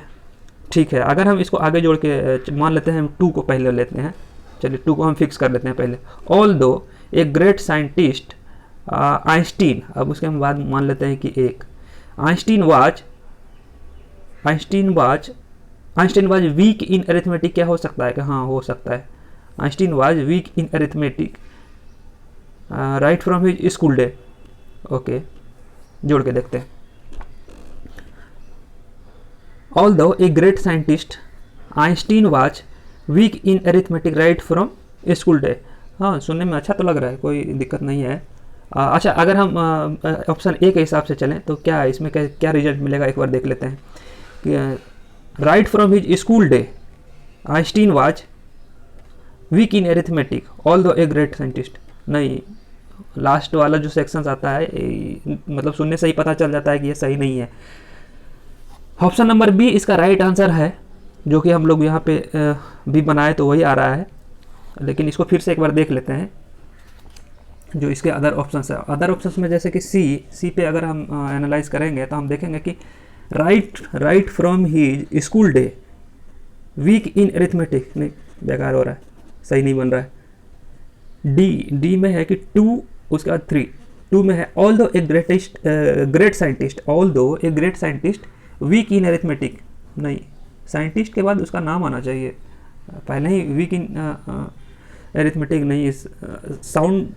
ठीक है। अगर हम इसको आगे जोड़ के मान लेते हैं, हम टू को पहले लेते हैं, चलिए टू को हम फिक्स कर लेते हैं पहले। Although a great scientist Einstein, अब उसके हम बाद मान लेते हैं कि एक Einstein was weak in arithmetic, क्या हो सकता है कि हाँ हो सकता है, Einstein was weak in arithmetic right from his school day. Okay, जोड़ के देखते हैं। Although a great scientist Einstein was weak in arithmetic right from school day. हाँ, सुनने में अच्छा तो लग रहा है, कोई दिक्कत नहीं है। अच्छा, अगर हम ऑप्शन ए के हिसाब से चलें तो क्या इसमें क्या रिजल्ट मिलेगा, एक बार देख लेते हैं कि right from his school day Einstein was weak in arithmetic although a great scientist. नहीं, लास्ट वाला जो सेक्शन आता है मतलब सुनने से ही पता चल जाता है कि ये सही नहीं है। ऑप्शन नंबर बी इसका राइट आंसर है, जो कि हम लोग यहाँ पे भी बनाए तो वही आ रहा है, लेकिन इसको फिर से एक बार देख लेते हैं जो इसके अदर ऑप्शंस है। अदर ऑप्शंस में जैसे कि सी पे अगर हम एनालाइज करेंगे तो हम देखेंगे कि right from he school day weak in arithmetic, नहीं बेकार हो रहा है, सही नहीं बन रहा है। डी में है कि टू, उसके बाद थ्री, टू में है although a great scientist weak in arithmetic, नहीं, साइंटिस्ट के बाद उसका नाम आना चाहिए, पहले ही वीक इन अरिथमेटिक नहीं, इस साउंड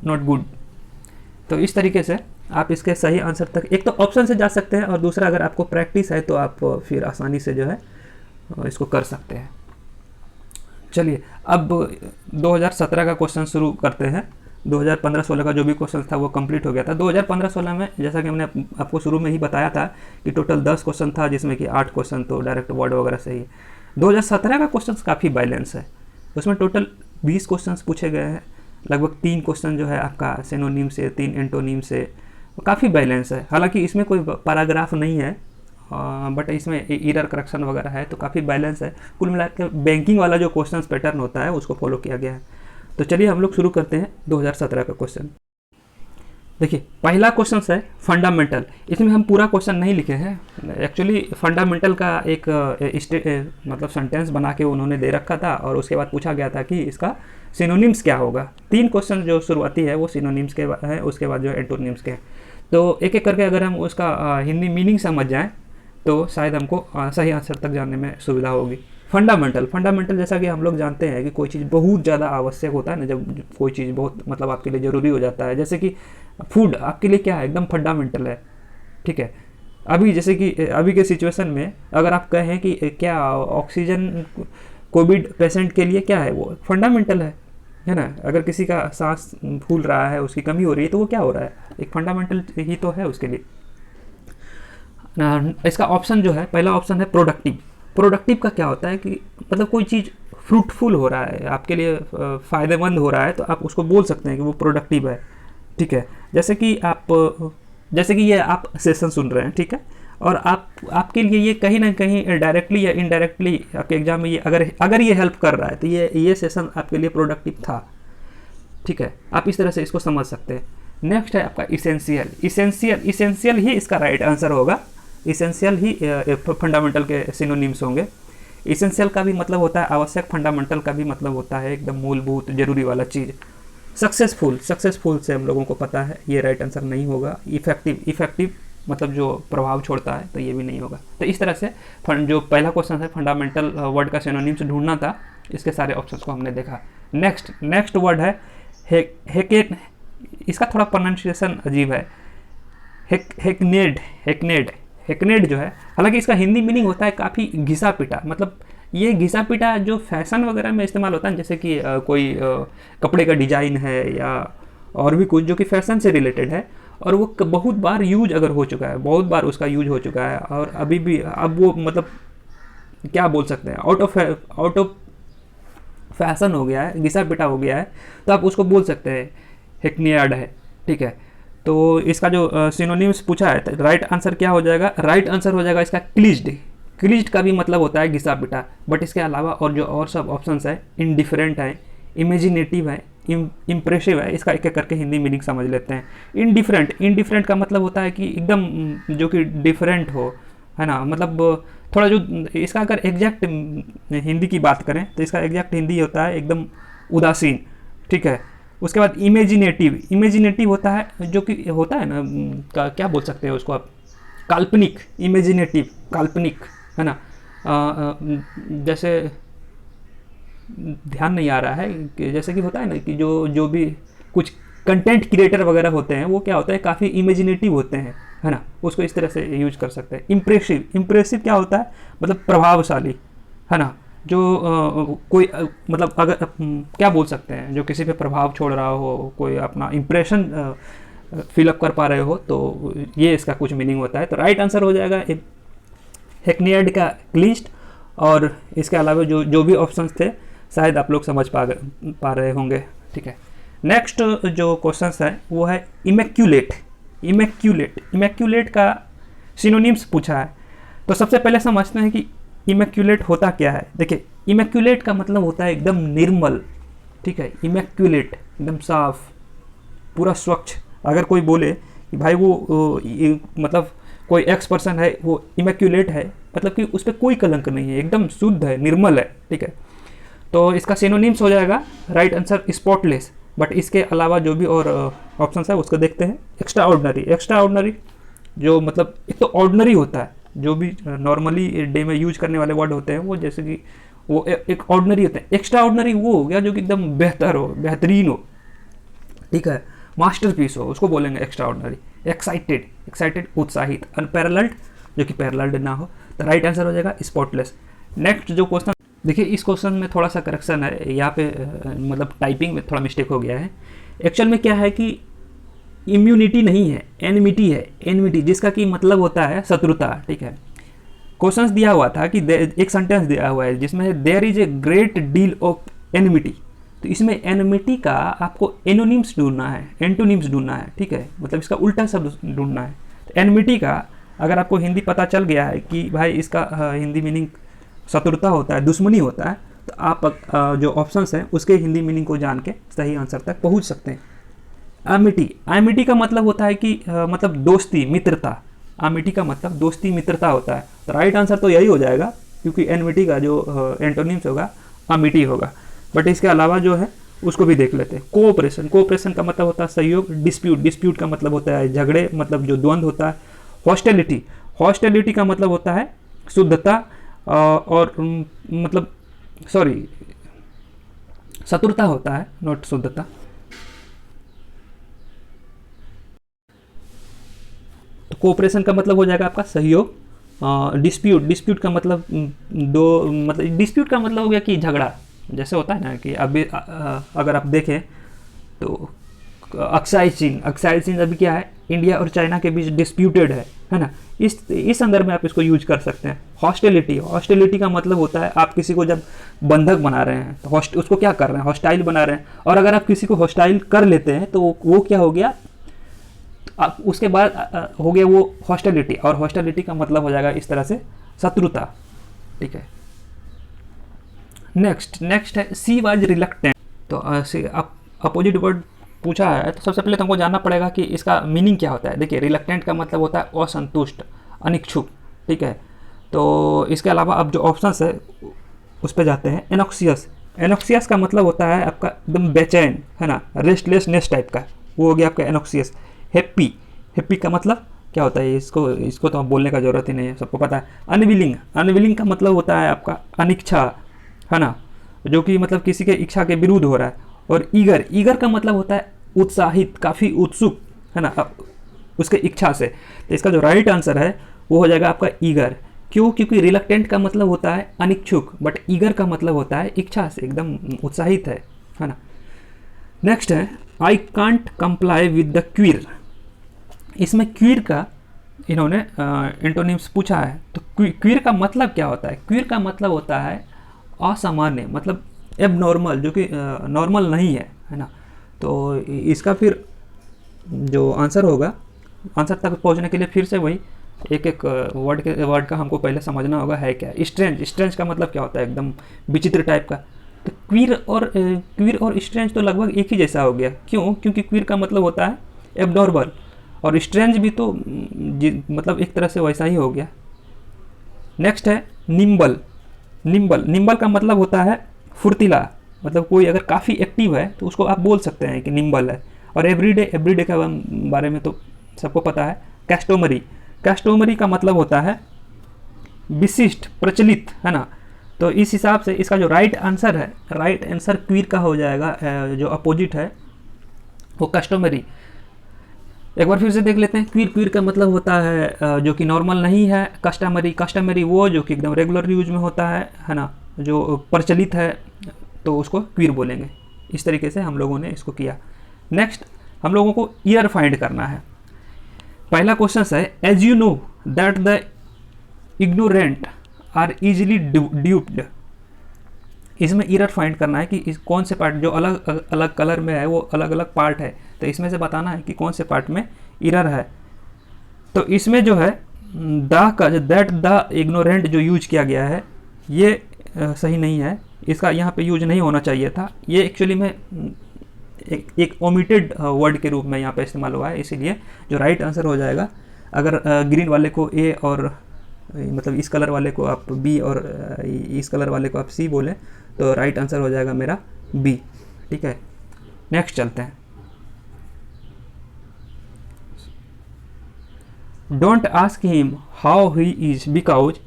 नॉट गुड। तो इस तरीके से आप इसके सही आंसर तक एक तो ऑप्शन से जा सकते हैं, और दूसरा अगर आपको प्रैक्टिस है तो आप फिर आसानी से जो है इसको कर सकते हैं। चलिए, अब 2017 का क्वेश्चन शुरू करते हैं। 2015-16 का जो भी क्वेश्चन था वो कंप्लीट हो गया था। 2015-16 में जैसा कि हमने आपको शुरू में ही बताया था कि टोटल 10 क्वेश्चन था, जिसमें कि 8 क्वेश्चन तो डायरेक्ट वर्ड वगैरह से ही। 2017 का क्वेश्चन काफ़ी बैलेंस है, उसमें टोटल 20 क्वेश्चन पूछे गए हैं, लगभग 3 क्वेश्चन जो है आपका सिनोनिम से, 3 एंटोनिम से, काफ़ी बैलेंस है। हालांकि इसमें कोई पैराग्राफ नहीं है, बट इसमें एरर करेक्शन वगैरह है, तो काफ़ी बैलेंस है। कुल मिलाकर बैंकिंग वाला जो क्वेश्चन पैटर्न होता है उसको फॉलो किया गया है। तो चलिए हम लोग शुरू करते हैं 2017 का क्वेश्चन। देखिए, पहला क्वेश्चन है फंडामेंटल। इसमें हम पूरा क्वेश्चन नहीं लिखे हैं, एक्चुअली फंडामेंटल का एक मतलब सेंटेंस बना के उन्होंने दे रखा था, और उसके बाद पूछा गया था कि इसका सिनोनिम्स क्या होगा। 3 क्वेश्चन जो शुरुआती है वो सिनोनिम्स के हैं, उसके बाद जो एंटोनिम्स के हैं। तो एक एक करके अगर हम उसका हिंदी मीनिंग समझ जाएँ तो शायद हमको सही आंसर तक जाने में सुविधा होगी। फंडामेंटल, फंडामेंटल जैसा कि हम लोग जानते हैं कि कोई चीज़ बहुत ज़्यादा आवश्यक होता है ना, जब कोई चीज़ बहुत मतलब आपके लिए ज़रूरी हो जाता है, जैसे कि फूड आपके लिए क्या है, एकदम फंडामेंटल है, ठीक है। अभी जैसे कि अभी के सिचुएशन में अगर आप कहें कि क्या ऑक्सीजन कोविड पेशेंट के लिए क्या है, वो फंडामेंटल है ना। अगर किसी का सांस फूल रहा है, उसकी कमी हो रही है, तो वो क्या हो रहा है, एक फंडामेंटल ही तो है उसके लिए। इसका ऑप्शन जो है, पहला ऑप्शन है प्रोडक्टिव। प्रोडक्टिव का क्या होता है कि मतलब कोई चीज़ फ्रूटफुल हो रहा है, आपके लिए फ़ायदेमंद हो रहा है, तो आप उसको बोल सकते हैं कि वो प्रोडक्टिव है, ठीक है। जैसे कि ये आप सेशन सुन रहे हैं, ठीक है, और आपके लिए ये कहीं ना कहीं डायरेक्टली या इनडायरेक्टली आपके एग्जाम में ये अगर ये हेल्प कर रहा है, तो ये सेशन आपके लिए प्रोडक्टिव था, ठीक है। आप इस तरह से इसको समझ सकते हैं। नेक्स्ट है आपका इसेंशियल। इसेंशियल ही इसका राइट आंसर होगा। इसेंशियल ही फंडामेंटल के सिनोनिम्स होंगे। इसेंशियल का भी मतलब होता है आवश्यक, फंडामेंटल का भी मतलब होता है एकदम मूलभूत जरूरी वाला चीज़। सक्सेसफुल से हम लोगों को पता है ये राइट आंसर नहीं होगा। इफेक्टिव मतलब जो प्रभाव छोड़ता है, तो ये भी नहीं होगा। तो इस तरह से जो पहला क्वेश्चन है फंडामेंटल वर्ड का सिनोनिम्स ढूंढना था, इसके सारे ऑप्शंस को हमने देखा। नेक्स्ट वर्ड है हेकेट। इसका थोड़ा प्रोनाउंसिएशन अजीब है, हेकनेड जो है, हालांकि इसका हिंदी मीनिंग होता है काफ़ी घिसा पिटा। मतलब ये घिसा पिटा जो फैशन वगैरह में इस्तेमाल होता है, जैसे कि कोई कपड़े का डिजाइन है या और भी कुछ जो कि फैशन से रिलेटेड है, और वो बहुत बार यूज अगर हो चुका है, बहुत बार उसका यूज हो चुका है, और अभी भी अब वो मतलब क्या बोल सकते हैं, आउट ऑफ फैशन हो गया है, घिसा पिटा हो गया है, तो आप उसको बोल सकते हैं हेकनियाड है, ठीक है। तो इसका जो सिनोनिम्स पूछा है, तो राइट आंसर क्या हो जाएगा, राइट आंसर हो जाएगा इसका क्लिज्ड का भी मतलब होता है घिसा पिटा, बट इसके अलावा और जो और सब ऑप्शंस है, इनडिफरेंट है, इमेजिनेटिव है, इम्प्रेसिव है। इसका एक एक करके हिंदी मीनिंग समझ लेते हैं। इनडिफरेंट का मतलब होता है कि एकदम जो कि डिफरेंट हो, है ना, मतलब थोड़ा जो इसका अगर एग्जैक्ट हिंदी की बात करें, तो इसका एग्जैक्ट हिंदी होता है एकदम उदासीन, ठीक है। उसके बाद इमेजिनेटिव होता है, जो कि होता है ना, क्या बोल सकते हैं उसको आप, काल्पनिक, इमेजिनेटिव काल्पनिक, है ना। जैसे ध्यान नहीं आ रहा है कि जैसे कि होता है ना कि जो भी कुछ कंटेंट क्रिएटर वगैरह होते हैं, वो क्या होता है, काफ़ी इमेजिनेटिव होते हैं, है ना, उसको इस तरह से यूज कर सकते हैं। इम्प्रेसिव क्या होता है, मतलब प्रभावशाली, है ना, जो कोई मतलब अगर क्या बोल सकते हैं, जो किसी पे प्रभाव छोड़ रहा हो, कोई अपना इम्प्रेशन फिलअप कर पा रहे हो, तो ये इसका कुछ मीनिंग होता है। तो राइट आंसर हो जाएगा हेकनियाड का क्लिस्ट, और इसके अलावा जो भी ऑप्शंस थे शायद आप लोग समझ पा रहे होंगे, ठीक है। नेक्स्ट जो क्वेश्चन है वो है इमैक्यूलेट का सिनोनिम्स पूछा है। तो सबसे पहले समझते हैं कि इमैक्यूलेट होता क्या है। देखिए, इमैक्यूलेट का मतलब होता है एकदम निर्मल, ठीक है। इमैक्यूलेट एकदम साफ, पूरा स्वच्छ। अगर कोई बोले कि भाई वो मतलब कोई एक्स पर्सन है, वो इमैक्यूलेट है, मतलब कि उस पर कोई कलंक नहीं है, एकदम शुद्ध है, निर्मल है, ठीक है। तो इसका सिनोनिम्स हो जाएगा राइट आंसर स्पॉटलेस। बट इसके अलावा जो भी और ऑप्शंस है उसको देखते हैं। एक्स्ट्रा जो मतलब एक तो ऑर्डिनरी होता है, जो भी नॉर्मली डे में यूज करने वाले वर्ड होते हैं वो, जैसे कि वो एक ऑर्डिनरी होते हैं। एक्स्ट्रा ऑर्डिनरी वो हो गया जो कि एकदम बेहतर हो, बेहतरीन हो, ठीक है, मास्टरपीस हो, उसको बोलेंगे एक्स्ट्रा ऑर्डिनरी। एक्साइटेड उत्साहित। अनपैरेलल्ड जो कि पैरेलल्ड ना हो। तो राइट आंसर हो जाएगा स्पॉटलेस। नेक्स्ट जो क्वेश्चन, देखिए इस क्वेश्चन में थोड़ा सा करेक्शन है यहाँ पे, मतलब टाइपिंग में थोड़ा मिस्टेक हो गया है। एक्चुअल में क्या है कि इम्यूनिटी नहीं है, एनमिटी है। एनमिटी जिसका कि मतलब होता है शत्रुता, ठीक है। क्वेश्चन दिया हुआ था कि एक सेंटेंस दिया हुआ है जिसमें there is a great deal of enmity, तो इसमें एनमिटी का आपको एनोनिम्स ढूंढना है, एंटोनिम्स ढूंढना है, ठीक है, मतलब इसका उल्टा शब्द ढूंढना है। तो एनमिटी का अगर आपको हिंदी पता चल गया है कि भाई इसका हिंदी मीनिंग शत्रुता होता है, दुश्मनी होता है, तो आप जो ऑप्शंस हैं उसके हिंदी मीनिंग को जान के सही आंसर तक पहुंच सकते हैं। आमिटी का मतलब होता है कि मतलब दोस्ती, मित्रता। आमिटी का मतलब दोस्ती, मित्रता होता है। तो राइट आंसर तो यही हो जाएगा, क्योंकि एनमिटी का जो एंटोनिम्स होगा अमिटी होगा। बट इसके अलावा जो है उसको भी देख लेते हैं। कोऑपरेशन का मतलब होता है सहयोग। डिस्प्यूट का मतलब होता है झगड़े, मतलब जो द्वंद्व होता है। हॉस्टिलिटी का मतलब होता है शुद्धता, और मतलब सॉरी, शत्रुता होता है, नॉट शुद्धता। तो कोऑपरेशन का मतलब हो जाएगा आपका सहयोग। डिस्प्यूट, डिस्प्यूट का मतलब मतलब डिस्प्यूट का मतलब हो गया कि झगड़ा, जैसे होता है ना कि अभी अगर आप देखें तो अक्साई चीन, अक्साई चीन अभी क्या है, इंडिया और चाइना के बीच डिस्प्यूटेड है ना। इस संदर्भ में आप इसको यूज कर सकते हैं। हॉस्टिलिटी, हॉस्टिलिटी का मतलब होता है आप किसी को जब बंधक बना रहे हैं तो उसको क्या कर रहे हैं, हॉस्टाइल बना रहे हैं। और अगर आप किसी को हॉस्टाइल कर लेते हैं तो वो क्या हो गया, आप उसके बाद हो गया वो हॉस्टिलिटी। और हॉस्टिलिटी का मतलब हो जाएगा इस तरह से शत्रुता, ठीक है। नेक्स्ट है सी वाज रिलक्टेंट। तो अपोजिट वर्ड पूछा है तो सबसे पहले तुमको जानना पड़ेगा कि इसका मीनिंग क्या होता है। देखिए, रिलक्टेंट का मतलब होता है असंतुष्ट, अनिच्छुक, ठीक है। तो इसके अलावा अब जो ऑप्शंस है उस पर जाते हैं। एनॉक्सियस, एनॉक्सियस का मतलब होता है आपका एकदम बेचैन, है ना, रेस्टलेसनेस टाइप का, वो हो गया आपका एनॉक्सियस। हैप्पी, हैप्पी का मतलब क्या होता है, इसको तो बोलने का ज़रूरत ही नहीं है, सबको पता है। अनविलिंग, अनविलिंग का मतलब होता है आपका अनिच्छा, है ना, जो कि मतलब किसी के इच्छा के विरुद्ध हो रहा है। और ईगर, ईगर का मतलब होता है उत्साहित, काफ़ी उत्सुक, है ना, उसके इच्छा से। तो इसका जो राइट आंसर है वो हो जाएगा आपका ईगर। क्यों? क्योंकि रिलक्टेंट का मतलब होता है अनिच्छुक, बट ईगर का मतलब होता है इच्छा से, एकदम उत्साहित है ना। नेक्स्ट है I can't comply with the queer. इसमें क्वीर का इन्होंने एंटोनिम्स पूछा है। तो क्वीर का मतलब क्या होता है? क्वीर का मतलब होता है असामान्य, मतलब एबनॉर्मल, जो कि नॉर्मल नहीं है ना। तो इसका फिर जो आंसर होगा, आंसर तक पहुंचने के लिए फिर से वही एक वर्ड का हमको पहले समझना होगा है क्या। स्ट्रेंज, स्ट्रेंज का मतलब क्या होता है? एकदम विचित्र टाइप का। तो क्वीर और स्ट्रेंज तो लगभग एक ही जैसा हो गया। क्यों? क्योंकि क्वीर का मतलब होता है एबनॉर्मल, और स्ट्रेंज भी तो मतलब एक तरह से वैसा ही हो गया। नेक्स्ट है निम्बल। निम्बल, निम्बल का मतलब होता है फुर्तीला, मतलब कोई अगर काफ़ी एक्टिव है तो उसको आप बोल सकते हैं कि निम्बल है। और एवरीडे, एवरीडे के बारे में तो सबको पता है। कैस्टोमरी, कैस्टोमरी का मतलब होता है विशिष्ट, प्रचलित, है ना। तो इस हिसाब से इसका जो राइट आंसर है, राइट आंसर क्वीर का हो जाएगा। जो अपोजिट है वो कस्टमरी। एक बार फिर से देख लेते हैं। क्वीर, क्वीर का मतलब होता है जो कि नॉर्मल नहीं है। कस्टमरी, कस्टमरी वो जो कि एकदम रेगुलर यूज में होता है ना, जो प्रचलित है, तो उसको क्वीर बोलेंगे। इस तरीके से हम लोगों ने इसको किया। नेक्स्ट हम लोगों को ईयर फाइंड करना है। पहला क्वेश्चन है as you know that the ignorant are easily duped. इसमें ईयर फाइंड करना है कि इस कौन से पार्ट जो अलग अलग कलर में है वो अलग अलग पार्ट है, तो इसमें से बताना है कि कौन से पार्ट में ईरर है। तो इसमें जो है द का, दैट द इग्नोरेंट जो यूज किया गया है ये सही नहीं है। इसका यहाँ पे यूज नहीं होना चाहिए था। ये एक्चुअली में एक ओमिटेड वर्ड के रूप में यहाँ पे इस्तेमाल हुआ है, इसीलिए जो राइट आंसर हो जाएगा, अगर ग्रीन वाले को ए और मतलब इस कलर वाले को आप बी और इस कलर वाले को आप सी बोले तो राइट आंसर हो जाएगा मेरा बी, ठीक है। नेक्स्ट चलते हैं। Don't ask him how he is because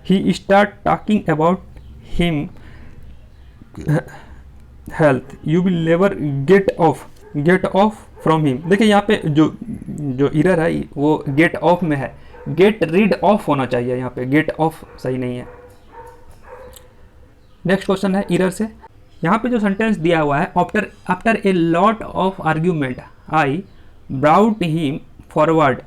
he start talking about him health, you will never get of from him. देखिए यहाँ पे जो इरर है वो गेट ऑफ में है, गेट रीड ऑफ होना चाहिए, यहाँ पे गेट ऑफ सही नहीं है। नेक्स्ट क्वेश्चन है इरर से। यहाँ पे जो सेंटेंस दिया हुआ है after a lot of argument I brought him forward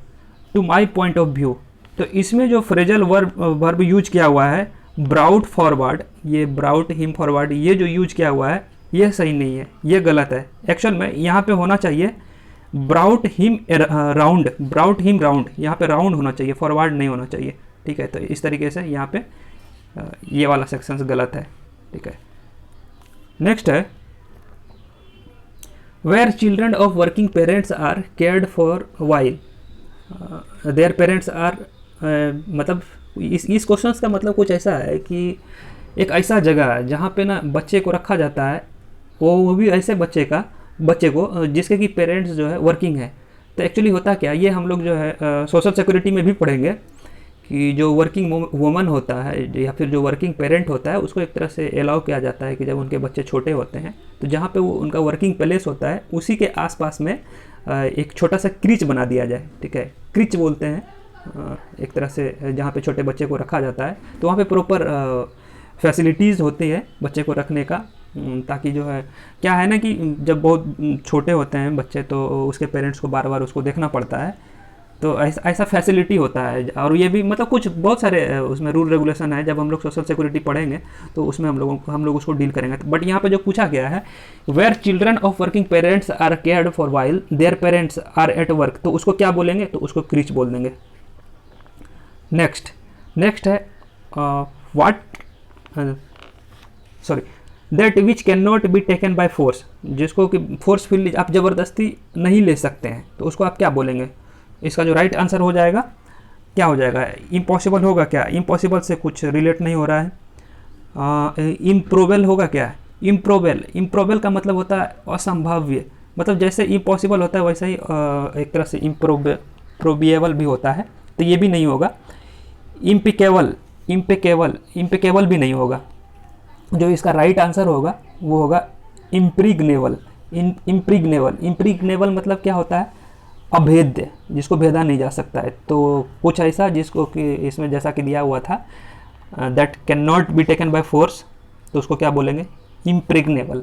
to my point of view. तो इसमें जो फ्रेजल वर्ब यूज किया हुआ है ब्राउट फॉरवर्ड, ये ब्राउट हिम फॉरवर्ड, ये जो यूज किया हुआ है ये सही नहीं है, ये गलत है। एक्चुअल में यहाँ पे होना चाहिए brought him round, brought him round, यहाँ पे राउंड होना चाहिए, फॉरवर्ड नहीं होना चाहिए, ठीक है। तो इस तरीके से यहाँ पे ये वाला सेक्शन गलत है, ठीक है। नेक्स्ट है where children of working parents are cared for while their parents are, मतलब इस क्वेश्चन का मतलब कुछ ऐसा है कि एक ऐसा जगह है जहाँ पे ना बच्चे को रखा जाता है, वो भी ऐसे बच्चे को जिसके कि पेरेंट्स जो है वर्किंग है। तो एक्चुअली होता क्या, ये हम लोग जो है सोशल सिक्योरिटी में भी पढ़ेंगे कि जो वर्किंग वुमन होता है या फिर जो वर्किंग पेरेंट होता है उसको एक तरह से अलाउ किया जाता है कि जब उनके बच्चे छोटे होते हैं तो जहाँ पे वो उनका वर्किंग प्लेस होता है उसी के आसपास में एक छोटा सा क्रीच बना दिया जाए, ठीक है, क्रीच बोलते हैं एक तरह से जहाँ पे छोटे बच्चे को रखा जाता है। तो वहाँ पे प्रॉपर फैसिलिटीज़ होती है बच्चे को रखने का, ताकि जो है क्या है ना कि जब बहुत छोटे होते हैं बच्चे तो उसके पेरेंट्स को बार बार उसको देखना पड़ता है, तो ऐसा फैसिलिटी होता है। और ये भी मतलब कुछ बहुत सारे उसमें रूल रेगुलेशन है, जब हम लोग सोशल सिक्योरिटी पढ़ेंगे तो उसमें हम लोग उसको डील करेंगे। बट यहाँ पे जो पूछा गया है where children of working parents are cared for while their parents are at work, तो उसको क्या बोलेंगे, तो उसको क्रीच बोल देंगे। नेक्स्ट है that which can not be taken by force, जिसको कि फोर्सफुली आप ज़बरदस्ती नहीं ले सकते हैं, तो उसको आप क्या बोलेंगे। इसका जो राइट आंसर हो जाएगा क्या हो जाएगा, इम्पॉसिबल होगा क्या, इम्पॉसिबल से कुछ रिलेट नहीं हो रहा है। इम्प्रोबेबल होगा क्या, इम्प्रोबेबल का मतलब होता है असंभाव्य, मतलब जैसे इम्पॉसिबल होता है वैसे ही एक तरह से प्रोबेबल भी होता है, तो ये भी नहीं होगा। इम्पिकेबल भी नहीं होगा। जो इसका राइट आंसर होगा वो होगा इम्प्रीग्नेबल। इम्प्रीग्नेबल मतलब क्या होता है, अभेद्य, जिसको भेदा नहीं जा सकता है। तो कुछ ऐसा जिसको कि इसमें जैसा कि दिया हुआ था that can not be taken by force, तो उसको क्या बोलेंगे, इम्प्रेग्नेबल।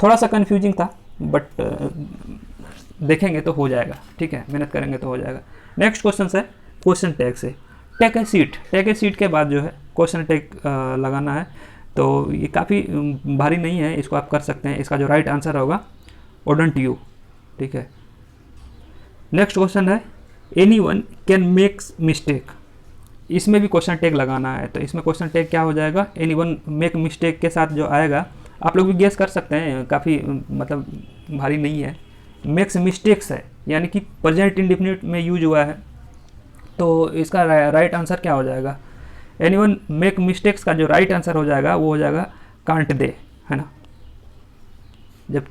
थोड़ा सा कंफ्यूजिंग था बट देखेंगे तो हो जाएगा, ठीक है, मेहनत करेंगे तो हो जाएगा। नेक्स्ट क्वेश्चन है क्वेश्चन टैग से, टेक ए सीट के बाद जो है क्वेश्चन टैग लगाना है, तो ये काफ़ी भारी नहीं है, इसको आप कर सकते हैं। इसका जो राइट आंसर होगा वुडंट यू, ठीक है। नेक्स्ट क्वेश्चन है एनीवन कैन मेक मिस्टेक, इसमें भी क्वेश्चन टैग लगाना है, तो इसमें क्वेश्चन टैग क्या हो जाएगा, एनीवन मेक मिस्टेक के साथ जो आएगा आप लोग भी गेस कर सकते हैं, काफ़ी मतलब भारी नहीं है। मेक्स मिस्टेक्स है यानी कि प्रेजेंट इंडेफिनिट में यूज हुआ है, तो इसका राइट आंसर क्या हो जाएगा, एनीवन मेक मिस्टेक्स का जो राइट आंसर हो जाएगा वो हो जाएगा कांट दे, है ना। जब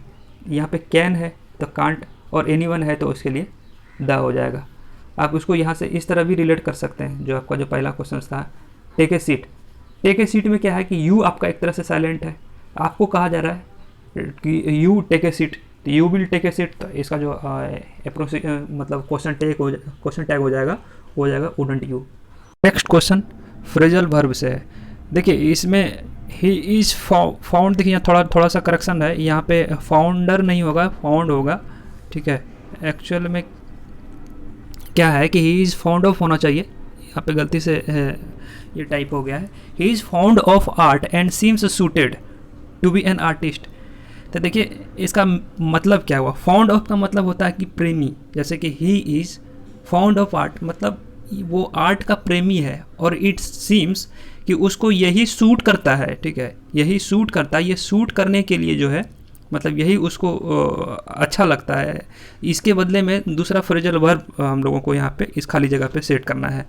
यहाँ पे कैन है तो कांट और एनीवन है तो उसके लिए द हो जाएगा। आप उसको यहाँ से इस तरह भी रिलेट कर सकते हैं, जो आपका जो पहला क्वेश्चन था टेक ए सीट में क्या है कि यू आपका एक तरह से साइलेंट है, आपको कहा जा रहा है कि यू टेक ए सीट, तो you will take a seat, तो इसका जो मतलब क्वेश्चन टैग हो जाएगा वो हो जाएगा wouldn't you. Next question phrasal verb से है। देखिए इसमें ही इज़ फाउंड, देखिए यहाँ थोड़ा सा करेक्शन है, यहाँ पे फाउंडर नहीं होगा, फाउंड होगा, ठीक है। एक्चुअल में क्या है कि ही इज़ फाउंड ऑफ होना चाहिए, यहाँ पे गलती से ये टाइप हो गया है। He is fond of art and seems suited to be an artist. तो देखिए इसका मतलब क्या हुआ, फाउंड ऑफ का मतलब होता है कि प्रेमी, जैसे कि ही इज़ फाउंड ऑफ आर्ट मतलब वो आर्ट का प्रेमी है, और इट सीम्स कि उसको यही सूट करता है, ठीक है, यही सूट करता है, ये सूट करने के लिए जो है मतलब यही उसको अच्छा लगता है। इसके बदले में दूसरा फ्रेजल वर्ब हम लोगों को यहाँ पे इस खाली जगह पे सेट करना है,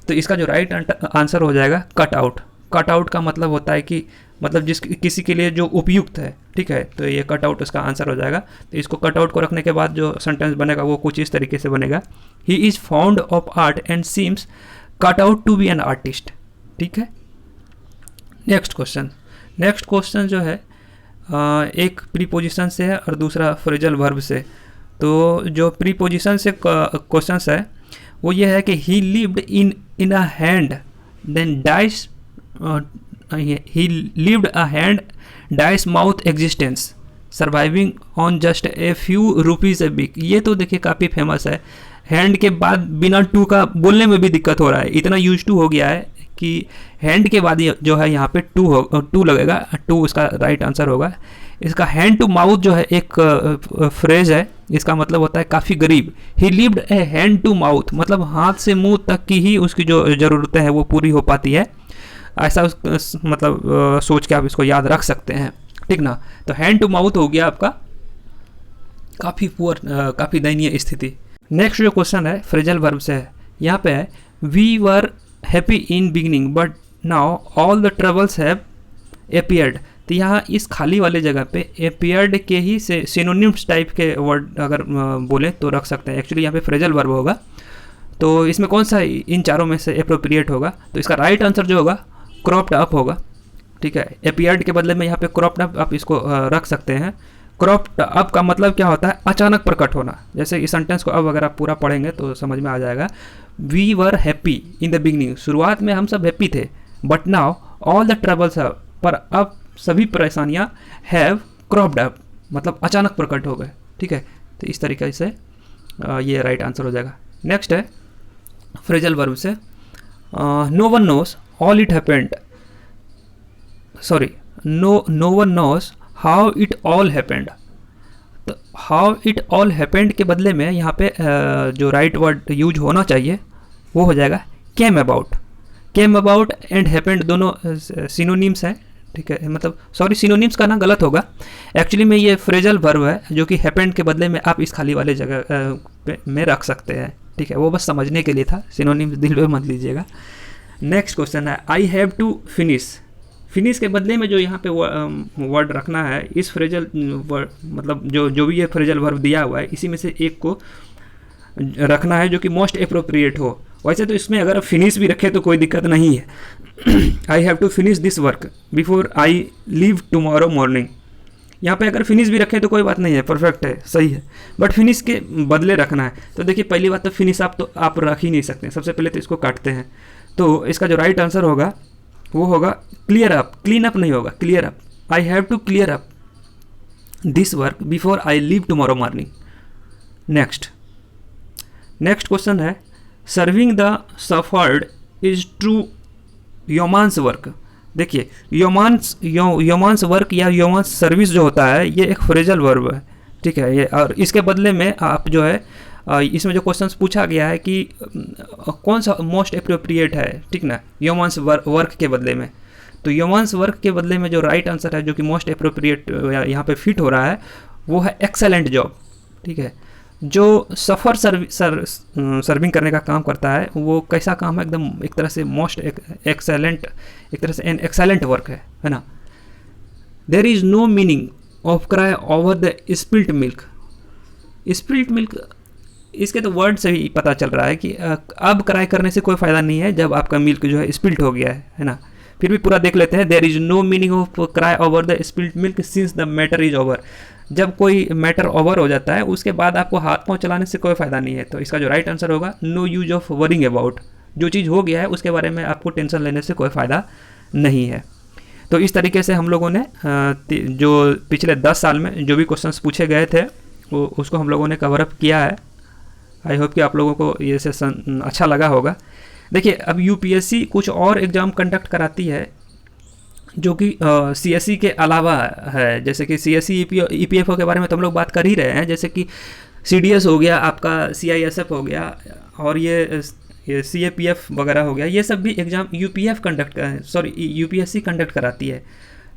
तो इसका जो राइट आंसर हो जाएगा कट आउट। कट आउट का मतलब होता है कि मतलब किसी के लिए जो उपयुक्त है, ठीक है, तो ये कट आउट इसका आंसर हो जाएगा। तो इसको कट आउट को रखने के बाद जो सेंटेंस बनेगा वो कुछ इस तरीके से बनेगा, he is fond of art and seems cut out to be an artist, ठीक है। नेक्स्ट क्वेश्चन जो है एक प्रीपोजिशन से है और दूसरा फ्रेजल वर्ब से। तो जो प्रीपोजिशन से क्वेश्चन है वो ये है कि he lived in a hand then dice, he lived a hand dice mouth existence surviving on just a few rupees a week. ये तो देखिए काफ़ी फेमस है, हैंड के बाद बिना टू का बोलने में भी दिक्कत हो रहा है, इतना यूज टू हो गया है कि हैंड के बाद जो है यहाँ पे टू लगेगा, टू उसका राइट आंसर होगा। इसका हैंड टू माउथ जो है एक फ्रेज है, इसका मतलब होता है काफ़ी गरीब। He lived a hand to mouth मतलब हाथ से मुंह तक की ही उसकी जो ज़रूरतें हैं वो पूरी हो पाती है, ऐसा मतलब सोच के आप इसको याद रख सकते हैं, ठीक ना। तो हैंड टू माउथ हो गया आपका काफ़ी पुअर, काफ़ी दयनीय स्थिति। नेक्स्ट जो क्वेश्चन है फ्रेजल वर्ब से है, यहाँ पे है we were happy in beginning but now all the troubles have appeared. तो यहाँ इस खाली वाले जगह पे अपीयर्ड के ही से सिनोनिम्स टाइप के वर्ड अगर बोले तो रख सकते हैं। एक्चुअली यहाँ पे फ्रेजल वर्ब होगा, तो इसमें कौन सा इन चारों में से अप्रोप्रिएट होगा? तो इसका राइट आंसर जो होगा क्रॉप्ड अप होगा, ठीक है। अपीयर्ड के बदले में यहाँ पे क्रॉप्ड अप आप इसको रख सकते हैं। क्रॉप्ड अप का मतलब क्या होता है? अचानक प्रकट होना। जैसे इस सेंटेंस को अब अगर आप पूरा पढ़ेंगे तो समझ में आ जाएगा। We were happy in the beginning, शुरुआत में हम सब हैप्पी थे, but now all the troubles have, पर अब सभी परेशानियाँ हैव क्रॉप्ड अप, मतलब अचानक प्रकट हो गए, ठीक है। तो इस तरीके से ये राइट आंसर हो जाएगा। नेक्स्ट है फ्रेजल वर्ब से, no one knows all it happened, sorry no one knows how it all happened. तो हाउ इट ऑल हैपेंड के बदले में यहाँ पे जो राइट वर्ड यूज होना चाहिए वो हो जाएगा came about. Came about and happened दोनों सिनोनिम्स हैं, ठीक है। मतलब सॉरी, सिनोनिम्स का ना गलत होगा, एक्चुअली में ये फ्रेजल वर्ब है जो कि हैपेंड के बदले में आप इस खाली वाले जगह में रख सकते हैं, ठीक है। वो बस समझने के लिए था, सिनोनिम्स दिल पे मत लीजिएगा। नेक्स्ट क्वेश्चन है I have to finish. Finish के बदले में जो यहाँ पे वर्ड रखना है, इस फ्रेजल वर्ड मतलब जो भी ये फ्रेजल वर्ब दिया हुआ है इसी में से एक को रखना है जो कि मोस्ट अप्रोप्रिएट हो। वैसे तो इसमें अगर फिनिश भी रखे तो कोई दिक्कत नहीं है। I have to finish this work before I leave tomorrow morning. यहाँ पे अगर फिनिश भी रखे तो कोई बात नहीं है, परफेक्ट है, सही है, बट फिनिश के बदले रखना है। तो देखिए पहली बात तो फिनिश आप रख ही नहीं सकते, सबसे पहले तो इसको काटते हैं। तो इसका जो राइट आंसर होगा वो होगा क्लियर अप, क्लीन अप नहीं होगा, clear up. I have to clear up this work before I leave tomorrow morning. Next question है serving the suffered is true yeoman's work. देखिए योमांस वर्क या योमांस service जो होता है ये एक फ्रेजल वर्ब है, ठीक है। ये और इसके बदले में आप जो है इसमें जो क्वेश्चंस पूछा गया है कि कौन सा मोस्ट अप्रोप्रिएट है, ठीक ना, योमांस वर्क के बदले में। तो योमांस वर्क के बदले में जो राइट आंसर है जो कि मोस्ट अप्रोप्रिएट यहाँ पे फिट हो रहा है वो है एक्सेलेंट जॉब, ठीक है। जो सफ़र सर्विंग करने का काम करता है वो कैसा काम है? एकदम एक तरह से मोस्ट एक्सेलेंट, एक तरह से एन एक्सेलेंट वर्क है ना। There is no meaning of cry over the spilt milk. Spilt milk, इसके तो वर्ड से ही पता चल रहा है कि अब क्राई करने से कोई फ़ायदा नहीं है जब आपका मिल्क जो है स्पिल्ट हो गया है ना। फिर भी पूरा देख लेते हैं। There is no meaning of cry over the spilt milk since the matter is over. जब कोई मैटर ओवर हो जाता है उसके बाद आपको हाथ पाँव चलाने से कोई फ़ायदा नहीं है। तो इसका जो राइट आंसर होगा no use of worrying about. जो चीज़ हो गया है उसके बारे में आपको टेंशन लेने से कोई फ़ायदा नहीं है। तो इस तरीके से हम लोगों ने जो पिछले 10 साल में जो भी क्वेश्चंस पूछे गए थे वो उसको हम लोगों ने कवर अप किया है। आई होप कि आप लोगों को ये सेशन अच्छा लगा होगा। देखिए अब यूपीएससी कुछ और एग्ज़ाम कंडक्ट कराती है जो कि सीएससी के अलावा है। जैसे कि सीएससी ईपीएफओ के बारे में तो हम लोग बात कर ही रहे हैं, जैसे कि सीडीएस हो गया, आपका सीआईएसएफ हो गया, और ये सीएपीएफ वगैरह हो गया। ये सब भी एग्ज़ाम यूपीएससी कंडक्ट कराती है।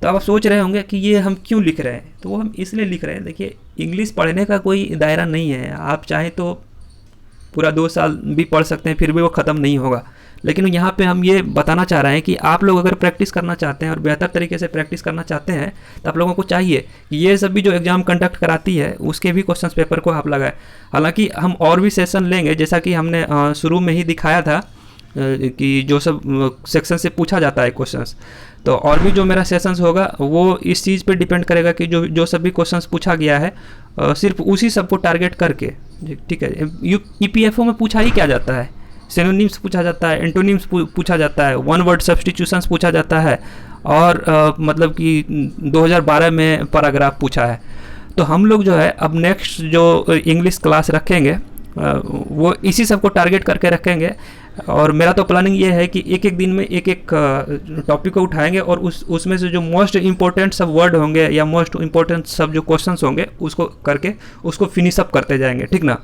तो आप सोच रहे होंगे कि ये हम क्यों लिख रहे हैं, तो वो हम इसलिए लिख रहे हैं। देखिए इंग्लिश पढ़ने का कोई दायरा नहीं है, आप चाहें तो पूरा 2 साल भी पढ़ सकते हैं फिर भी वो ख़त्म नहीं होगा। लेकिन यहाँ पे हम ये बताना चाह रहे हैं कि आप लोग अगर प्रैक्टिस करना चाहते हैं और बेहतर तरीके से प्रैक्टिस करना चाहते हैं तो आप लोगों को चाहिए कि ये सब भी जो एग्ज़ाम कंडक्ट कराती है उसके भी क्वेश्चन पेपर को आप लगाएं। हालांकि हम और भी सेशन लेंगे, जैसा कि हमने शुरू में ही दिखाया था कि जो सब सेक्शन से पूछा जाता है क्वेश्चंस, तो और भी जो मेरा सेशंस होगा वो इस चीज़ पे डिपेंड करेगा कि जो सब भी क्वेश्चंस पूछा गया है सिर्फ उसी सब को टारगेट करके, ठीक है। ईपीएफओ में पूछा ही क्या जाता है, सिनोनिम्स पूछा जाता है, एंटोनिम्स पूछा जाता है, वन वर्ड सब्स्टिट्यूशंस पूछा जाता है, और मतलब कि 2012 में पैराग्राफ पूछा है। तो हम लोग जो है अब नेक्स्ट जो इंग्लिश क्लास रखेंगे वो इसी सब को टारगेट करके रखेंगे। और मेरा तो प्लानिंग ये है कि एक एक दिन में एक एक टॉपिक को उठाएंगे और उसमें से जो मोस्ट इम्पोर्टेंट सब वर्ड होंगे या मोस्ट इम्पोर्टेंट सब जो क्वेश्चंस होंगे उसको करके उसको फिनिश अप करते जाएंगे, ठीक ना।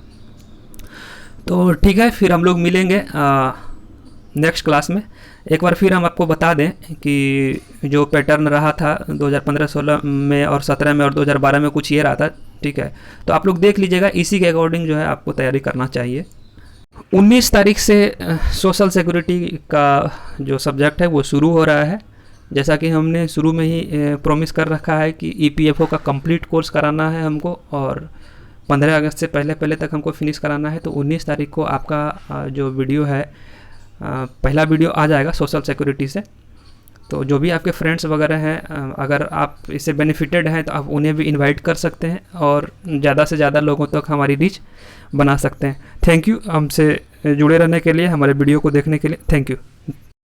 तो ठीक है, फिर हम लोग मिलेंगे नेक्स्ट क्लास में। एक बार फिर हम आपको बता दें कि जो पैटर्न रहा था 2015-16 में और 17 में और 2012 में कुछ ये रहा था, ठीक है। तो आप लोग देख लीजिएगा, इसी के अकॉर्डिंग जो है आपको तैयारी करना चाहिए। 19 तारीख से सोशल सिक्योरिटी का जो सब्जेक्ट है वो शुरू हो रहा है। जैसा कि हमने शुरू में ही प्रॉमिस कर रखा है कि ईपीएफओ का कंप्लीट कोर्स कराना है हमको, और 15 अगस्त से पहले पहले तक हमको फिनिश कराना है। तो 19 तारीख को आपका जो वीडियो है, पहला वीडियो आ जाएगा सोशल सिक्योरिटी से। तो जो भी आपके फ्रेंड्स वगैरह हैं, अगर आप इससे बेनिफिटेड हैं तो आप उन्हें भी इनवाइट कर सकते हैं और ज़्यादा से ज़्यादा लोगों तक हमारी रीच बना सकते हैं। थैंक यू हमसे जुड़े रहने के लिए, हमारे वीडियो को देखने के लिए। Thank you.